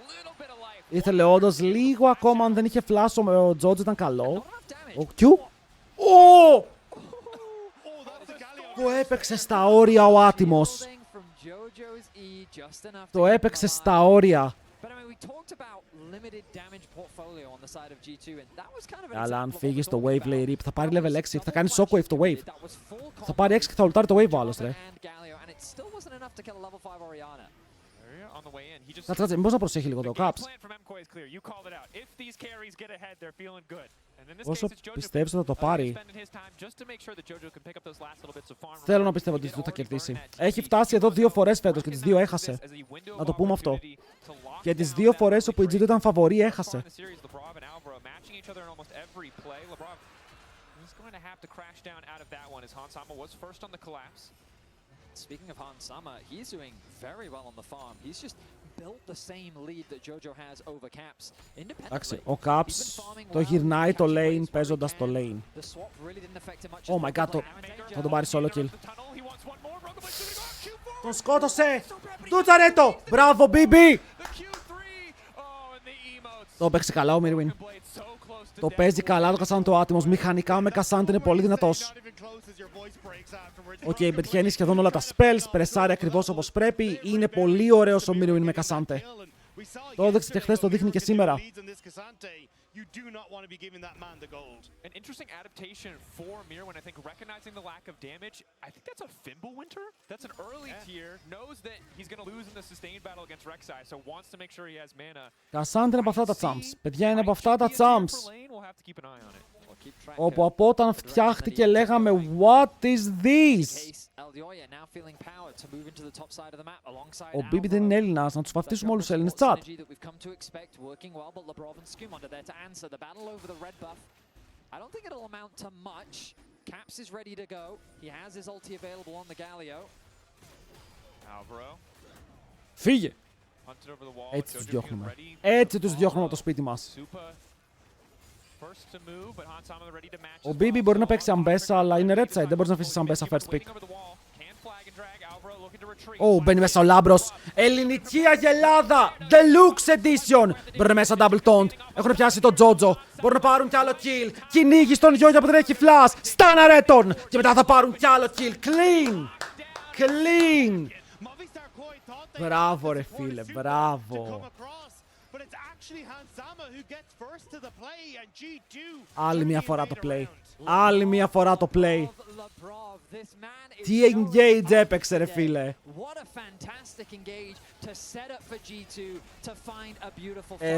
Ήθελε όντως λίγο ακόμα, αν δεν είχε flash ο Τζότζο ήταν καλό. Ο Q. Ω! Το έπαιξε στα όρια ο άτιμος. Το έπαιξε στα όρια. Αλλά αν φύγει στο wave λέει Rip, θα πάρει level 6, θα κάνει shockwave το wave. Θα πάρει 6 και θα ουλτάρει το wave ο άλλος, ρε. Κάτσε, μήπως να προσέχει λίγο το Caps. Όσο πιστεύεις ότι θα το πάρει. Θέλω να πιστεύω ότι θα κερδίσει. Έχει φτάσει εδώ 2 φορές φέτος και τις 2 έχασε. Να το πούμε αυτό. Και τις 2 φορές όπου η G2 ήταν φαβορή έχασε. Speaking of Hansama, he's doing very well on the farm. He's just built the same lead that Jojo has over Caps. Εντάξει, ο Caps το γυρνάει το lane παίζοντας το lane. Oh my god, θα τον πάρει solo kill. Τον σκότωσε! Τουτσαρέτο! Μπράβο, BB! Το έπαιξε καλά ο Mirwin. Το παίζει καλά το Κασάντ το άτιμος. Μηχανικά με Κασάντ είναι πολύ δυνατός. Οκ, πετυχαίνει σχεδόν όλα τα spells. Πρεσάρει ακριβώς όπως πρέπει. Είναι πολύ ωραίος ο Mirwin με Κασάντε. Το έδειξε και χθες, το δείχνει και σήμερα. You do not want to be giving that man the gold. An interesting adaptation for Mirwin, I think, recognizing the lack of damage. I think that's a Fimbulwinter. That's an early tier. Knows that he's going to lose in the sustained battle against Rek'Sai, so wants to make sure he has mana. Κασάντ είναι από αυτά τα champs. Παιδιά, είναι από αυτά τα champs. Όπου από όταν φτιάχτηκε λέγαμε What is this? Ο BB δεν είναι Έλληνας, να τους βαφτίσουμε όλους τους Έλληνες chat. Φύγε! Έτσι τους διώχνουμε. Έτσι τους διώχνουμε από το σπίτι μας. Ο BB μπορεί να παίξει αμπέσα, αλλά είναι red side. Δεν μπορείς να αφήσεις αμπέσα first pick. Ω, μπαίνει μέσα ο Λάμπρος. Ελληνική αγελάδα! Deluxe Edition! Μπαίνουν μέσα double taunt. Έχουν πιάσει τον Τζότζο. Μπορούν να πάρουν κι άλλο kill. Κυνήγι στον Γιώργο που δεν έχει flash. Στάναρε τον! Και μετά θα πάρουν κι άλλο kill. Clean! Clean! Μπράβο ρε φίλε, μπράβο. Άλλη μια φορά το play. Άλλη μια φορά το play. Τι engage έπαιξε ρε φίλε.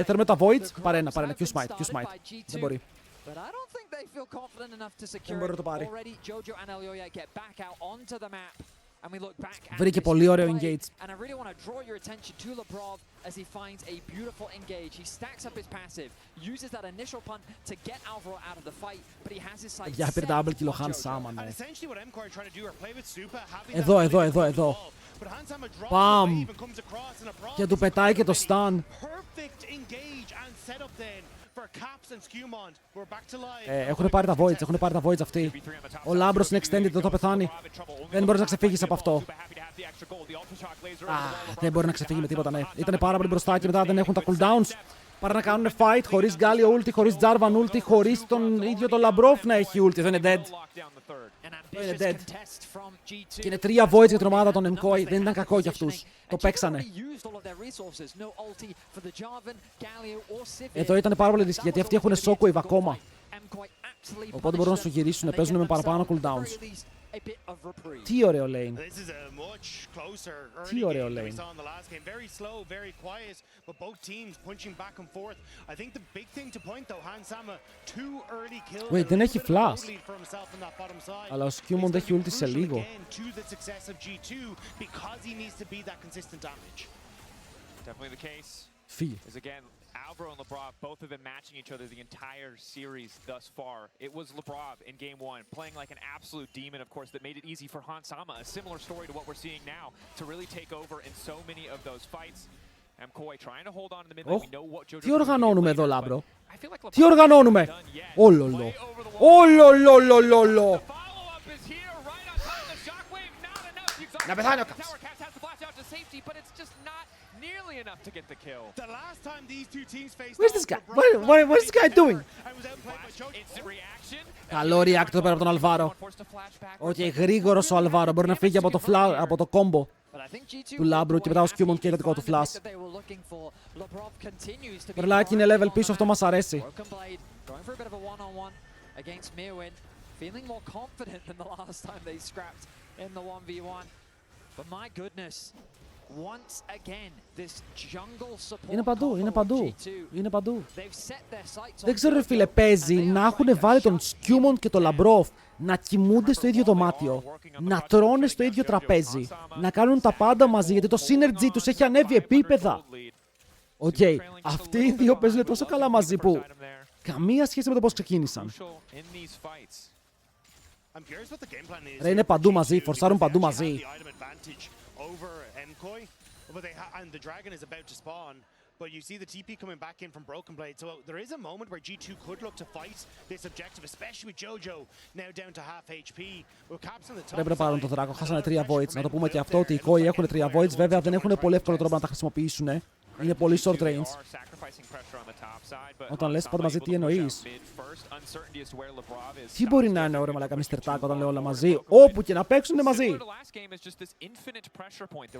Θέλουμε τα voids. Παρένα. Q-smite. Δεν μπορεί. Δεν μπορεί να το πάρει. Βρήκε πολύ ωραίο engage. Για πήρε double kill ο Hansama, ναι. Εδώ. Παμ! Και του πετάει και το stun. Έχουν πάρει τα voids αυτοί. Ο Λάμπρος είναι extended, δεν θα πεθάνει. Δεν μπορείς να ξεφύγεις από αυτό. Δεν μπορεί να ξεφύγει με τίποτα, ναι. Ήταν πάρα πολύ μπροστά και μετά δεν έχουν τα cooldowns. Παρά να κάνουν fight χωρίς Galio ulti, χωρίς Jarvan ulti, χωρίς τον ίδιο τον Λαμπρόφ να έχει ulti. Δεν είναι dead. Είναι dead. Και είναι 3 voids για την ομάδα των MKOI. Δεν ήταν κακό για αυτούς. Το παίξανε. Εδώ ήταν πάρα πολύ δύσκολο γιατί αυτοί έχουν shockwave ακόμα. Οπότε μπορούν να σου γυρίσουν, παίζουν με παραπάνω cooldowns. Τι ωραίο lane. Τι ωραίο lane. Wait, δεν έχει flash. Αλλά ο Skewmond έχει ulti σε λίγο. Φύγε. Alvaro and Labrov, both have been matching each other the entire series thus far. It was Labrov in game 1, playing like an absolute demon, of course, that made it easy for Hansama, a similar story to what we're seeing now, to really take over in so many of those fights. MKOI trying to hold on in the mid lane. We know what Jojo. Τι οργανώνουμε εδώ, Λάμπρο? Τι οργανώνουμε? Όλολο. Να πεθάνει ο Caps. Tower Caps has the flash out to safety, but it's just not nearly enough to get the kill. The last time these two teams faced Where's this guy? What is this guy doing? and was outplayed by Jojo. Instant reaction. Καλό react εδώ πέρα από τον Αλβάρο. Forced to flash back. Οκ, γρήγορος ο Αλβάρο. Μπορεί να φύγει από το κόμπο του Λάμπρου και μετά ο Σκιούμοντ και το δικό του flash. Περλάκι είναι level πίσω, αυτό μας αρέσει. Feeling more confident than the last time they scrapped in the 1v1. But my goodness, once again, this jungle support Είναι παντού, είναι παντού. Είναι παντού. they've set their sights on Δεν ξέρω ρε φίλε, παίζει να έχουν βάλει τον Σκιούμοντ και τον Λαμπρόφ να κοιμούνται στο ίδιο δωμάτιο, να τρώνε στο ίδιο τραπέζι, να κάνουν τα πάντα μαζί, γιατί το synergy τους έχει ανέβει επίπεδα. Οκ, αυτοί οι δύο παίζουν τόσο καλά μαζί που καμία σχέση με το πώς ξεκίνησαν. I'm curious what the game plan is. Ρε, είναι παντού μαζί, φορσάρουν παντού μαζί. And the dragon is about to spawn, but you see the TP coming back in from Broken Blade. So there is a moment where G2 could look to fight this objective, especially with Jojo now down to half HP. With Caps on the top. Πρέπει να πάρουν το δράκο, χάσανε 3 voids. Να το πούμε και αυτό ότι οι Koi έχουν 3 voids. Βέβαια δεν έχουν πολύ εύκολο τρόπο να τα χρησιμοποιήσουν. Είναι πολύ short range. Όταν λες πάντα μαζί, τι εννοείς? Τι μπορεί να είναι ωραία μαλάκα Mr. Tack όταν λέω όλα μαζί? Όπου και να παίξουν είναι μαζί.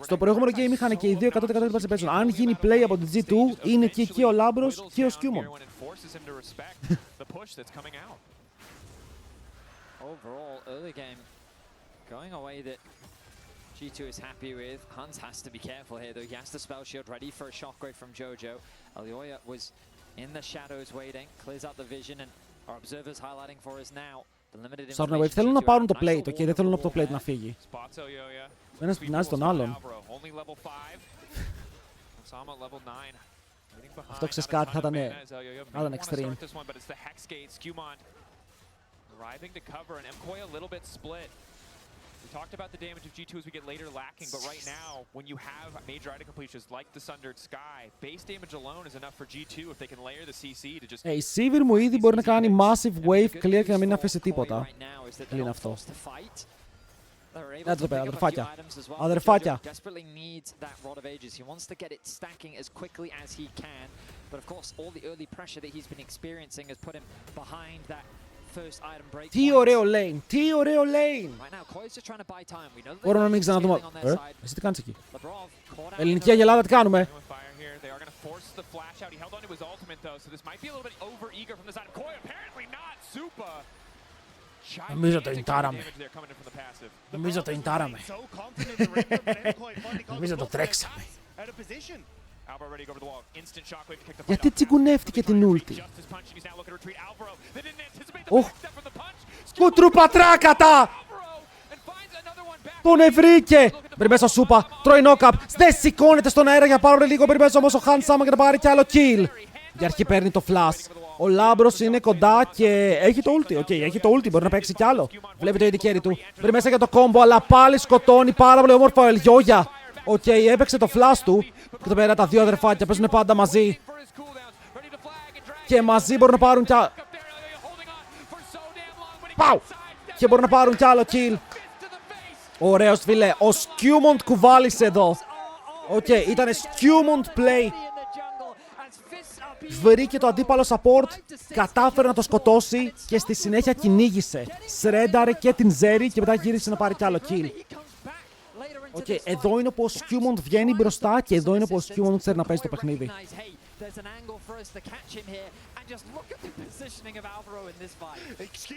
Στο προηγούμενο game είχαν και οι δύο 100% να παίζουν. Αν γίνει play από την G2, είναι και εκεί ο Λάμπρος και ο Σκιούμοντ. G2 is happy with. Hans has to be careful here though. He has the spell shield ready for a shockwave from Jojo. Alioya was in the shadows waiting. Clears out the vision and our observers highlighting for us now. The limited Wave θέλουν να πάρουν το plate, okay, δεν θέλουν από το plate να φύγει. Ένας πεινάζει τον άλλον. Αυτό ξέρεις κάτι, θα ήταν extreme. Arriving to cover and MKOI a little bit split. We talked about the damage of G2 as we get later lacking, but right now, when you have major item completions like the Sundered Sky, base damage alone is enough for G2 if they can layer the CC to just... Η Sivir μου ήδη μπορεί να κάνει massive wave clear και να μην αφήσει τίποτα. Clean αυτό. Εδώ πέρα, αδερφάκια. Αδερφάκια. Τι ωραίο lane, τι ωραίο lane. Μπορούμε να μην ξαναδούμε. Εσύ τι κάνεις εκεί? Ελληνική αγελάδα τι κάνουμε? Νομίζω το ιντάραμε. Νομίζω το ιντάραμε. Νομίζω το τρέξαμε. Γιατί τσιγκουνεύτηκε την ούλτη? Κουτρουπατράκατα! Τον ευρήκε! Περιμένω σούπα, τρώει knock-up, δεν σηκώνεται στον αέρα για πάρα λίγο. Περιμένω όμως ο Hans Sama και να πάρει κι άλλο kill. Για αρχή παίρνει το flash. Ο Λάμπρος είναι κοντά και έχει το ulti. Οκ, έχει το ulti, μπορεί να παίξει κι άλλο. Βλέπει το AD carry του. Περιμένω για το combo, αλλά πάλι σκοτώνει πάρα πολύ όμορφα ο Ελιόγια. Οκ, έπαιξε το flash του. Και εδώ πέρα τα δύο αδερφάκια παίζουν πάντα μαζί. Και μαζί μπορούν να πάρουν κι άλλο. Πάου! Και μπορούν να πάρουν κι άλλο kill. Ωραίος φίλε. Ο Σκιούμοντ κουβάλισε εδώ. Οκ, ήταν Σκιούμοντ play. Βρήκε το αντίπαλο support, κατάφερε να το σκοτώσει και στη συνέχεια κυνήγησε. Σρένταρε και την Ζέρι και μετά γύρισε να πάρει κι άλλο kill. Οκ, εδώ είναι που ο Σκιούμοντ βγαίνει μπροστά και εδώ είναι που ο Σκιούμοντ ξέρει να παίζει το παιχνίδι.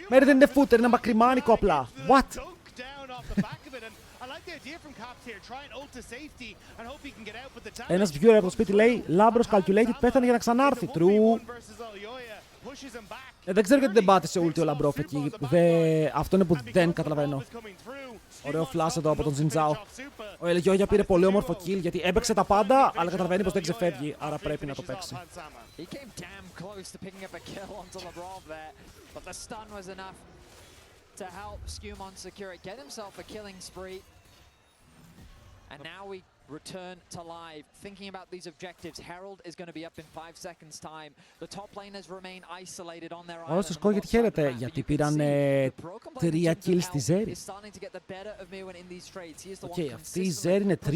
Μέρη δεν είναι footer, είναι μακριμάνικο απλά. What? Ένας viewer από το σπίτι λέει Λάμπρος calculated πέθανε για να ξανάρθει. True. Δεν ξέρω γιατί δεν πάτησε ulti ο Λαμπρόφ εκεί. Αυτό είναι που δεν καταλαβαίνω. Ωραίο flash εδώ από τον Ζιντζάο. Ο Ελιόγια πήρε πολύ όμορφο kill γιατί έπαιξε τα πάντα, αλλά καταλαβαίνει πως δεν ξεφεύγει, άρα πρέπει να το παίξει. return to live. Thinking about these objectives, Herald is going to be up in 5 seconds time. The top laners remain isolated on their island. Όλος τους κόκκι χαίρεται γιατί πήραν 3 kills στη Ζέρι. Οκ, αυτή η Ζέρι είναι 3-1.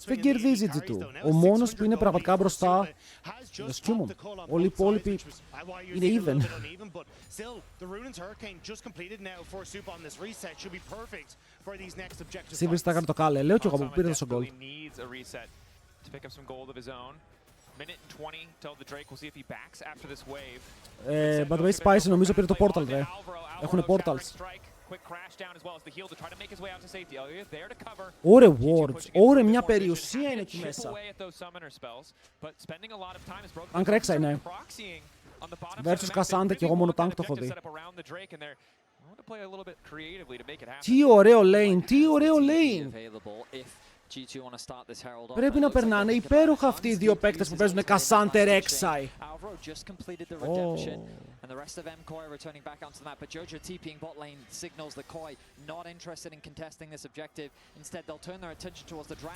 Δεν κερδίζει G2. Ο μόνος που είναι πραγματικά μπροστά είναι ο Skewmon. Όλοι οι υπόλοιποι είναι even. Σίβρις θα έκανε το κάλε. Λέω κι εγώ που πήρε τόσο γκολ. By the way, Spice νομίζω πήρε το portal, ρε. Έχουνε portals. Ωρε wards, ωρε μια περιουσία είναι εκεί μέσα. Αν κρέξα είναι. Versus Cassandra και εγώ μόνο tank το έχω δει. Τι ωραίο lane, τι ωραίο lane. Πρέπει να περνάνε υπέροχα αυτοί οι δύο παίκτες που παίζουν Cassandra Rek'Sai.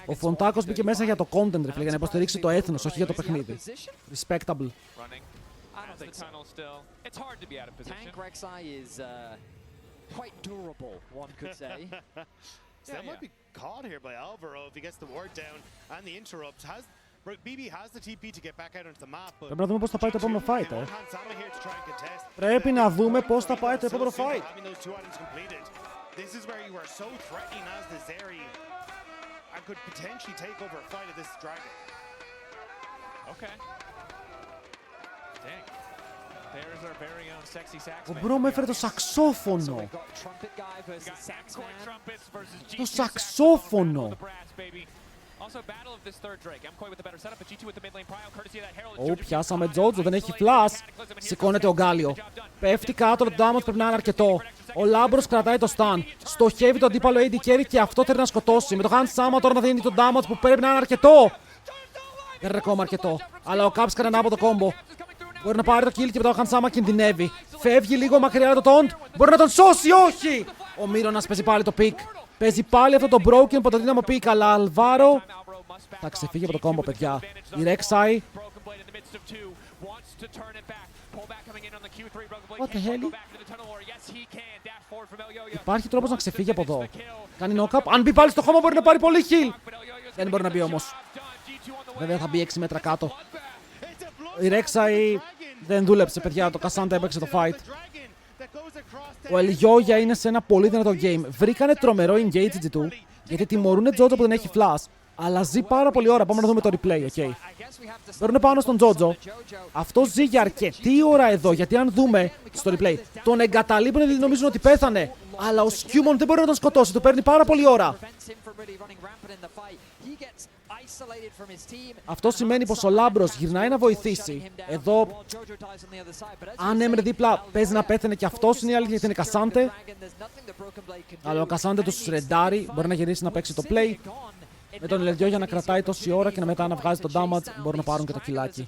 Ο Φοντάκος μπήκε μέσα για το content, ρε φίλε, για να υποστηρίξει το έθνος, όχι για το παιχνίδι. Respectable. Yeah, it might be caught here by Alvaro if he gets the ward down and the interrupts. BB has the TP to get back out onto the map. Πρέπει να δούμε πώς θα πάει το επόμενο fight, Πρέπει να δούμε πώς θα πάει το επόμενο fight. This is where you are so threatening as the Zeri and could potentially take over a fight of this dragon. Okay. Dang. Ο Μπρο μου έφερε το σαξόφωνο. Το σαξόφωνο. Ω, πιάσαμε Τζότζο, δεν έχει flash. Σηκώνεται ο Γκάλιο. Πέφτει κάτω, το damage πρέπει να είναι αρκετό. Ο Λάμπρος κρατάει το stun. Στοχεύει το αντίπαλο AD carry και αυτό θέλει να σκοτώσει. Με το Hand Sama τώρα να δίνει το damage που πρέπει να είναι αρκετό. Δεν είναι ακόμα αρκετό. Αλλά ο Caps κάνει από το combo. Μπορεί να πάρει το kill και μετά ο Hansama κινδυνεύει. Φεύγει λίγο μακριά το taunt. Μπορεί να τον σώσει, όχι! Ο Μύρονας παίζει πάλι το pick. Παίζει πάλι αυτό το broken από το δύναμο pick. Αλλά Αλβάρο θα ξεφύγει από το combo, παιδιά. Η Rek'Sai. What the hell? Υπάρχει τρόπος να ξεφύγει από εδώ. Κάνει knock-up. Αν μπει πάλι στο χώμα μπορεί να πάρει πολύ heal. Δεν μπορεί να μπει όμως. Βέβαια θα μπει 6 μέτρα κάτω. Η Rek'Sai δεν δούλεψε, παιδιά. Το Cassandra έπαιξε το fight. Ο Ελιόγια είναι σε ένα πολύ δυνατό game. Βρήκανε τρομερό engage G2 γιατί τιμωρούνε Τζότζο που δεν έχει flash. Αλλά ζει πάρα πολύ ώρα. Πάμε να δούμε το replay, ok. Παίρνουν πάνω στον Τζότζο. Αυτό ζει για αρκετή ώρα εδώ. Γιατί αν δούμε στο replay, τον εγκαταλείπουν γιατί νομίζουν ότι πέθανε. Αλλά ο Skewmon δεν μπορεί να τον σκοτώσει. Του παίρνει πάρα πολύ ώρα. Αυτό σημαίνει πως ο Λάμπρος γυρνάει να βοηθήσει. Εδώ, αν έμενε δίπλα, παίζει να πέθανε και αυτός είναι η αλήθεια γιατί είναι Cassandra. Αλλά ο Cassandra τους ρεντάρει, μπορεί να γυρίσει να παίξει το play. Με τον Ελεγιό για να κρατάει τόση ώρα και μετά να βγάζει το damage, μπορούν να πάρουν και το κιλάκι.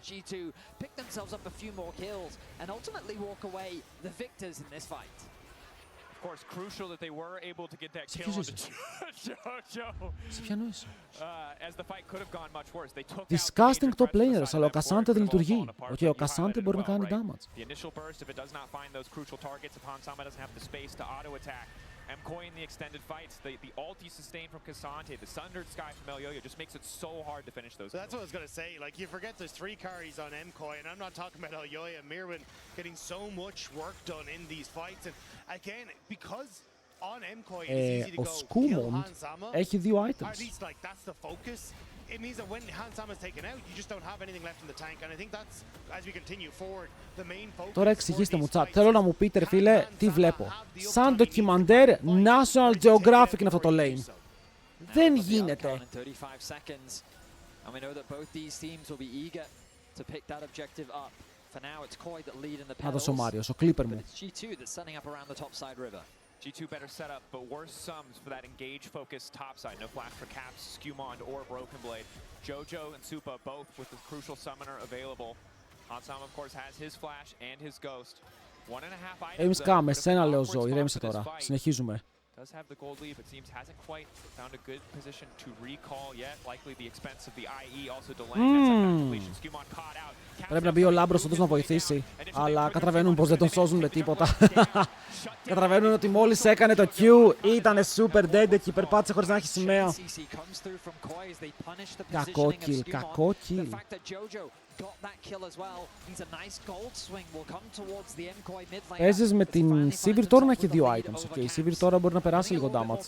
Of course, crucial that they were able to get that Σε kill ποιος on είσαι? Jojo. Σε ποιανού είσαι? As the fight could have gone much worse. They took Disgusting top laners, αλλά ο Cassandra δεν λειτουργεί. Όχι, ο Cassandra μπορεί να κάνει damage. The initial burst, if it does not find those crucial targets, if Hansama doesn't have the space to auto-attack, MKOI in the extended fights, the ulti sustained from Cassandra, the Sundered Sky from Elyoya just makes it so hard to finish those. So that's what I was going to say. Like, you forget there's 3 carries on MKOI, and I'm not talking about Elyoya, Mirwin getting so much work done in these fights. And again, because on MKOI it's easy to Ο go kill Skewmon Hansama, έχει 2 or items. at least like that's the focus. It means that when Hansama is taken out, you just don't have anything left in the tank. And I think that's, as we continue forward, the main focus. Τώρα εξηγήστε μου, chat. Θέλω να μου πείτε, ρε φίλε, τι βλέπω. Σαν ντοκιμαντέρ National Geographic είναι αυτό το lane. Δεν γίνεται. Να δώσω ο Μάριος, ο Clipper μου. G2 better set up, but worse sums for that engage-focused topside. No flash for Caps, Skewmon, or Broken Blade. Jojo and Supa both with the crucial summoner available. Hansama, of course, has his flash and his ghost. 1.5 items. Εμείς κάμε, σένα λέω Ζω, ηρέμησε τώρα. Συνεχίζουμε. Does have the gold lead, but seems hasn't quite found a good position to recall yet. Likely the expense of the IE also delaying that second completion. Skewmon caught out. Πρέπει να μπει ο Λάμπρος όντως να βοηθήσει, αλλά καταλαβαίνουν πως δεν τον σώζουν με τίποτα. Καταλαβαίνουν ότι μόλις έκανε το Q ήταν super dead εκεί, περπάτησε χωρίς να έχει σημαία. Κακό kill, κακό kill. Παίζεις με την Sivir τώρα να έχει 2 items. Okay. Η Sivir τώρα μπορεί να περάσει λίγο damage.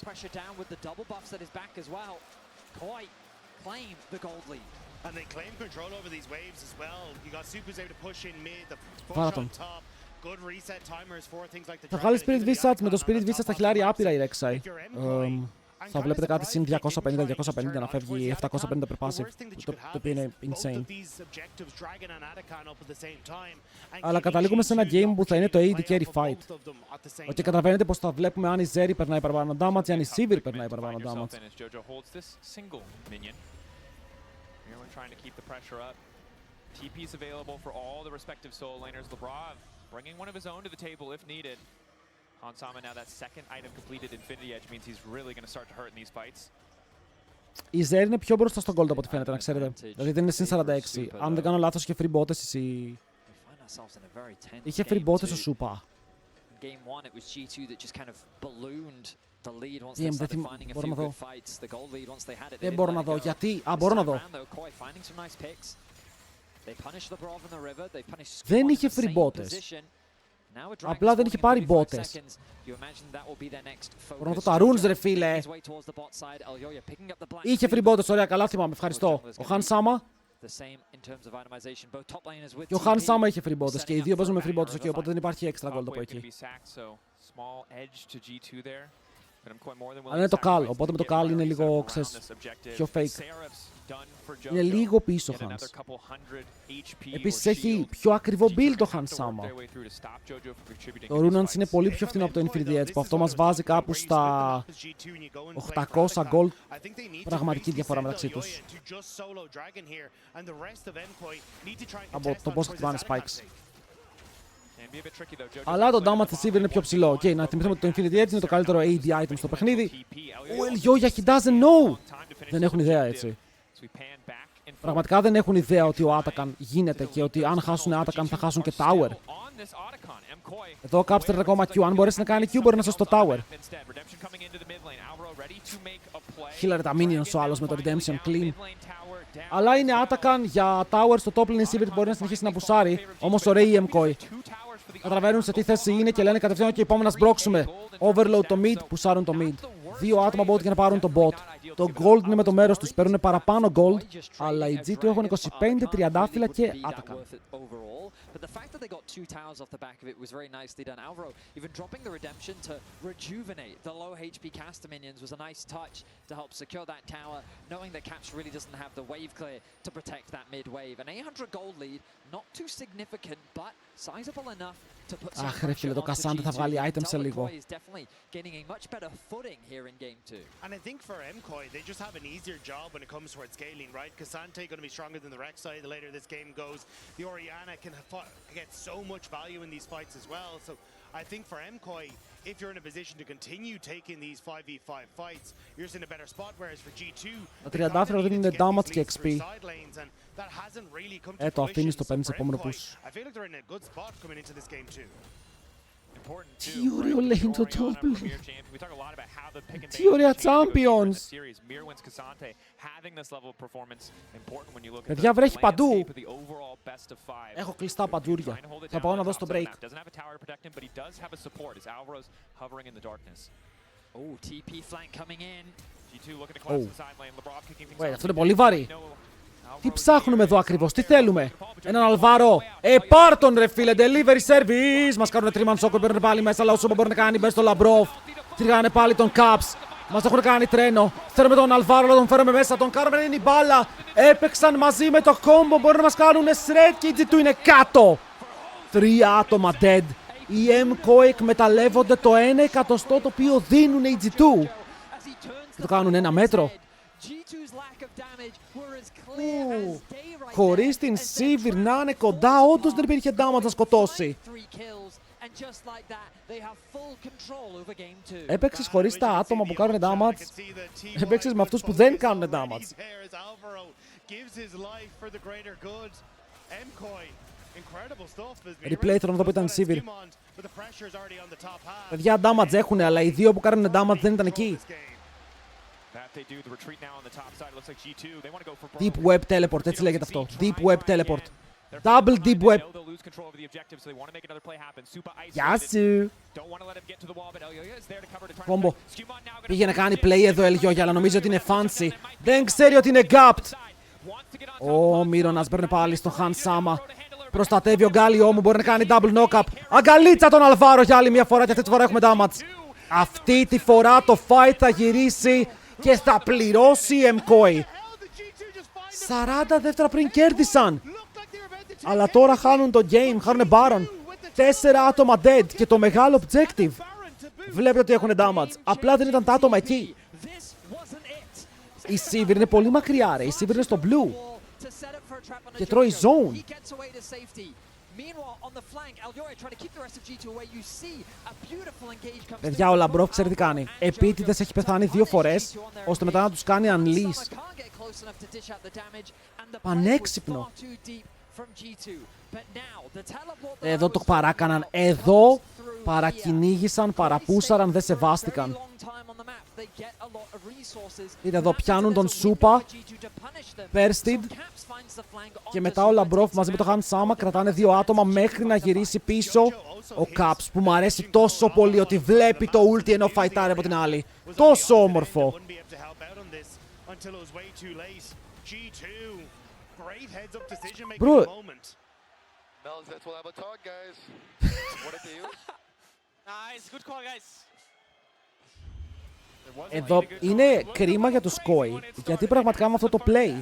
And they claim control over these waves as well. You got Supers able to push in mid, the Πάρα push τον. on top. Good reset timers for things like the Θα βγάλει Spirit Dragon. Visage, με το Spirit Visage θα χιλάρει άπειρα η Rek'Sai. Θα βλέπετε κάτι συν 250-250 να φεύγει 750 per passive, το οποίο είναι insane. Αλλά καταλήγουμε σε ένα game που θα είναι το AD carry fight. Ότι καταλαβαίνετε πως θα βλέπουμε αν η Zeri περνάει παραπάνω damage ή αν η Sivir περνάει παραπάνω damage. Trying to keep the pressure up. TP's available for all the respective soul laners. Lebrov bringing one of his own to the table if needed. Hansama now that second item completed Infinity Edge means he's really going to start to hurt in these fights. Η Zeri είναι πιο μπροστά στον gold από ό,τι φαίνεται, να ξέρετε. Δηλαδή δεν είναι συν 46. Αν δεν κάνω λάθος είχε free botches η... Είχε free botches ο Σούπα. Μπορώ να δω. Δεν μπορώ να δω. Γιατί? Α, μπορώ να δω. Δεν είχε free botches. Απλά δεν είχε πάρει botches. Μπορώ να δω τα runes ρε φίλε. Είχε free botches, ωραία, καλά θυμάμαι, ευχαριστώ. Ο Han Sama. Και ο Han Sama είχε free botches και οι δύο παίζουν με free botches, οπότε δεν υπάρχει extra gold από εκεί. Αλλά είναι το Cal, οπότε με το Cal είναι λίγο, ξέρεις, πιο fake. Είναι λίγο πίσω ο Hans. Επίσης έχει πιο ακριβό build το Hans Sama. Το Runance είναι πολύ πιο φθηνό από το Infinity Edge, που αυτό μας βάζει κάπου στα 800 gold, πραγματική διαφορά μεταξύ τους. Από το πώς χτυπάνε spikes. Αλλά το damage της Sivir είναι πιο ψηλό. Okay, να θυμηθούμε ότι το Infinity Edge είναι το καλύτερο AD item στο παιχνίδι. Ο Elyoya, he doesn't know! Δεν έχουν ιδέα έτσι. Πραγματικά δεν έχουν ιδέα ότι ο Atakan γίνεται και ότι αν χάσουν Atakan θα χάσουν και Tower. Εδώ ο Capster ακόμα Q. Αν μπορέσει να κάνει Q μπορεί να σώσει το Tower. Χίλαρε τα minions ο άλλος με το Redemption Clean. Αλλά είναι Atakan για Tower στο top lane Sivir που μπορεί να συνεχίσει να πουσάρει. Όμως ωραίοι οι MKOI. Καταλαβαίνουν σε τι θέση είναι και λένε κατευθείαν και πάμε να σμπρώξουμε. Overload το mid, πουσάρουν το mid. Δύο άτομα bot για να πάρουν το bot. Το gold είναι με το μέρος τους, παίρνουν παραπάνω gold, αλλά οι G2 έχουν 25, 30 φύλλα και Atakan. But the fact that they got 2 towers off the back of it was very nicely done. Alvaro even dropping the redemption to rejuvenate the low HP caster minions was a nice touch to help secure that tower, knowing that Caps really doesn't have the wave clear to protect that mid wave. An 800 gold lead, not too significant, but sizable enough to put some pressure on the G2. θα βγάλει item σε λίγο. Is definitely gaining a much better footing here in game 2. And I think for MKOI, they just have an easier job when it comes towards scaling, right? Kasante going to be stronger than the Rek'Sai the later this game goes. The Orianna can get so much value in these fights as well. So I think for MKOI, if you're in a position to continue taking these 5v5 fights, you're just in a better spot. Whereas for G2, τα τριαντάφυλλα δεν είναι damage και XP. Το αφήνεις το παίρνεις επόμενο push. Τι ωραίο lane το top lane. Τι ωραία champions. Παιδιά, βρέχει παντού. Έχω κλειστά παντζούρια. Θα πάω να δώσω το break. Αυτό είναι πολύ βαρύ. Τι ψάχνουμε εδώ ακριβώς, τι θέλουμε? Έναν Αλβάρο. Πάρ' τον ρε φίλε, delivery service. Μας κάνουν τρίμαν σόκο, παίρνουν πάλι μέσα, αλλά όσο μπορεί να κάνει, μπες στο Λαμπρόφ. Τριγάνε πάλι τον Caps. Μας έχουν κάνει τρένο. Θέλουμε τον Αλβάρο, να τον φέρουμε μέσα, τον κάνουμε, είναι η μπάλα. Έπαιξαν μαζί με το combo, μπορεί να μας κάνουν shred και η G2 είναι κάτω. 3 άτομα dead. Οι MKOI εκμεταλλεύονται το 1/100 το οποίο δίνουν οι G2. Και το κάνουν 1 μέτρο. Χωρίς την Sivir να είναι κοντά, όντως δεν υπήρχε damage να σκοτώσει. Έπαιξες χωρίς τα άτομα που κάνουν damage. Έπαιξες με αυτούς που δεν κάνουν damage. Replay θέλω να δω που ήταν η Sivir. Παιδιά, damage έχουνε, αλλά οι δύο που κάνουν damage δεν ήταν εκεί. Deep Web Teleport, έτσι λέγεται αυτό. Deep Web Teleport. Double Deep Web. Γεια σου. Κόμπο. Πήγε να κάνει play εδώ Ελγιόγια, αλλά νομίζει ότι είναι fancy. Δεν ξέρει ότι είναι gapped. Ο Μύρονας παίρνει πάλι στον Χαν Σάμα. Προστατεύει ο Γκάλιό μου, μπορεί να κάνει double knock-up. Αγκαλίτσα τον Αλβάρο για άλλη μια φορά και αυτή τη φορά έχουμε damage. Αυτή τη φορά το fight θα γυρίσει και θα πληρώσει η MKOI. 40 δεύτερα πριν κέρδισαν. Αλλά τώρα χάνουν το game, χάνουν Baron. 4 άτομα dead και το μεγάλο objective. Βλέπετε ότι έχουν damage. Απλά δεν ήταν τα άτομα εκεί. Η Sivir είναι πολύ μακριά ρε, η Sivir είναι στο blue. Και τρώει zone. Παιδιά, ο Λαμπρόφ ξέρει τι κάνει. Επίτηδες έχει πεθάνει 2 φορές, ώστε μετά να τους κάνει unleash. Πανέξυπνο. Εδώ το παράκαναν. Εδώ παρακυνήγησαν, παραπούσαραν, δεν σεβάστηκαν. Δείτε εδώ, πιάνουν τον Σούπα, Πέρστιντ, και μετά ο Λαμπρόφ μαζί με τον Χαν Σάμα κρατάνε 2 άτομα μέχρι να γυρίσει πίσω ο Caps, που μου αρέσει τόσο πολύ ότι βλέπει το ulti ενώ φαϊτάρει από την άλλη. Τόσο όμορφο. Bro. Εδώ είναι κρίμα για τους Koi, γιατί πραγματικά με αυτό το play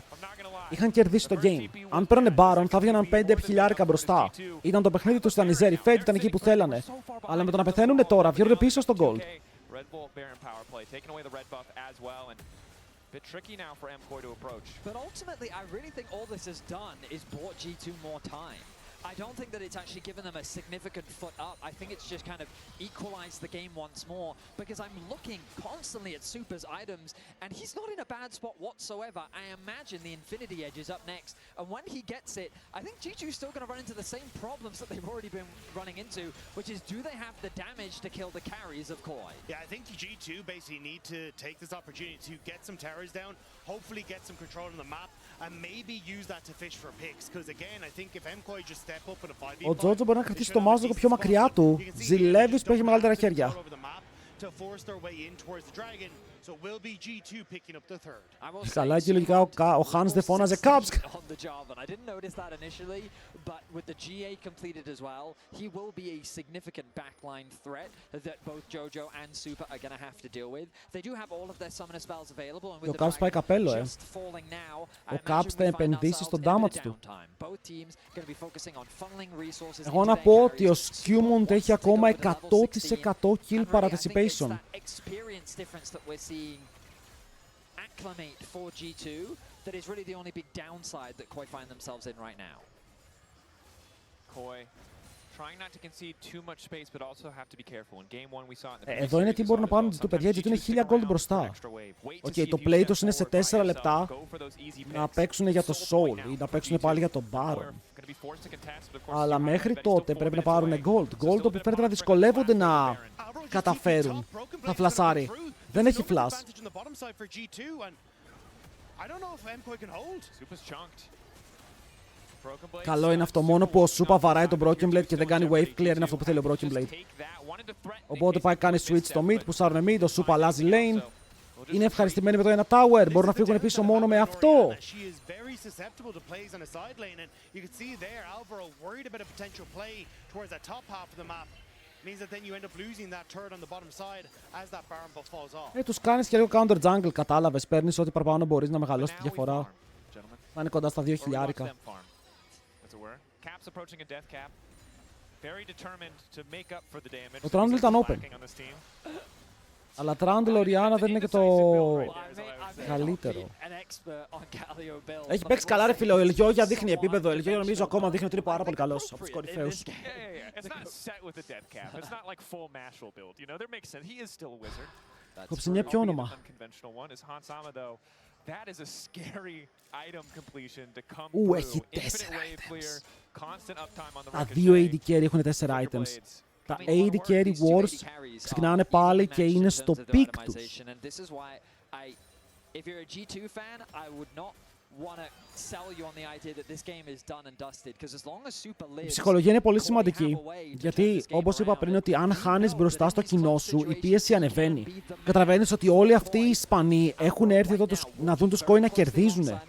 είχαν κερδίσει το game. Αν παίρνανε Baron θα βγαίναν 5.000 μπροστά. Ήταν το παιχνίδι τους, ήταν η Zeri Fate, ήταν εκεί που θέλανε. Αλλά με το να πεθαίνουνε τώρα βγαίνουν πίσω στο gold. Bit tricky now for MKOI to approach. But ultimately, I really think all this has done is bought G2 more time. I don't think that it's actually given them a significant foot up. I think it's just kind of equalized the game once more, because I'm looking constantly at Super's items, and he's not in a bad spot whatsoever. I imagine the Infinity Edge is up next, and when he gets it, I think G2 is still going to run into the same problems that they've already been running into, which is, do they have the damage to kill the carries of Koi? Yeah, I think G2 basically need to take this opportunity to get some towers down, hopefully get some control on the map, and maybe use that to fish for picks, because again, I think if MKOI just ο Τζότζο μπορεί να κρατήσει το mouse λίγο πιο μακριά του. Ζηλεύεις που έχει μεγαλύτερα χέρια. Καλά, και λογικά ο Hans δεν φώναζε Caps. But with the GA completed as well, he will be a significant backline threat that both Jojo and Super are going to have to deal with. They do have all of their summoner spells available, and with the Dragon just falling now, I imagine we find ourselves in a bit of downtime. Both teams going to be focusing on funneling resources into their carries. Εγώ να πω ότι ο Skewmont έχει ακόμα 100% kill participation. Experience difference that we're seeing acclimate for G2 that is really the only big downside that Koi find themselves in right now. Koi trying not to concede too much space, but also have to be careful. In game 1 we saw it in the εδώ είναι τι μπορούν να πάρουν G2, παιδιά, γιατί είναι 1000 gold μπροστά. Το play τους είναι σε 4 λεπτά να παίξουν για το soul ή να παίξουν πάλι για το baron. Αλλά μέχρι τότε πρέπει να πάρουν gold. Gold που φαίνεται να δυσκολεύονται να καταφέρουν. Θα φλασάρει. Δεν έχει flash. Καλό είναι αυτό, μόνο που ο Σούπα βαράει τον Broken Blade και δεν κάνει wave clear, είναι αυτό που θέλει ο Broken Blade. Οπότε πάει κάνει switch στο mid, που σάρουν mid, ο Σούπα αλλάζει lane. Είναι ευχαριστημένοι με το ένα tower, μπορούν να φύγουν πίσω μόνο με αυτό. Τους κάνεις και λίγο counter jungle, κατάλαβες, παίρνεις ό,τι παραπάνω μπορείς να μεγαλώσεις τη διαφορά. Να είναι κοντά στα 2.000. Ο Trundle ήταν open. Αλλά Trundle Oriana δεν είναι και το καλύτερο. Έχει παίξει καλά ρε φίλε, ο Ελγιόγια δείχνει επίπεδο. Ο Ελγιόγια νομίζω ακόμα δείχνει ότι είναι πάρα πολύ καλός από τους κορυφαίους. Κόψε ποιο όνομα. Έχει 4 items. Τα 2 AD carry έχουν 4 items. Τα AD carry wars ξεκινάνε πάλι και είναι στο peak τους. Η ψυχολογία είναι πολύ σημαντική, γιατί όπως είπα πριν ότι αν χάνεις μπροστά στο κοινό σου, η πίεση ανεβαίνει. Καταλαβαίνεις ότι όλοι αυτοί οι Ισπανοί έχουν έρθει εδώ να δουν τους Koi να κερδίζουν.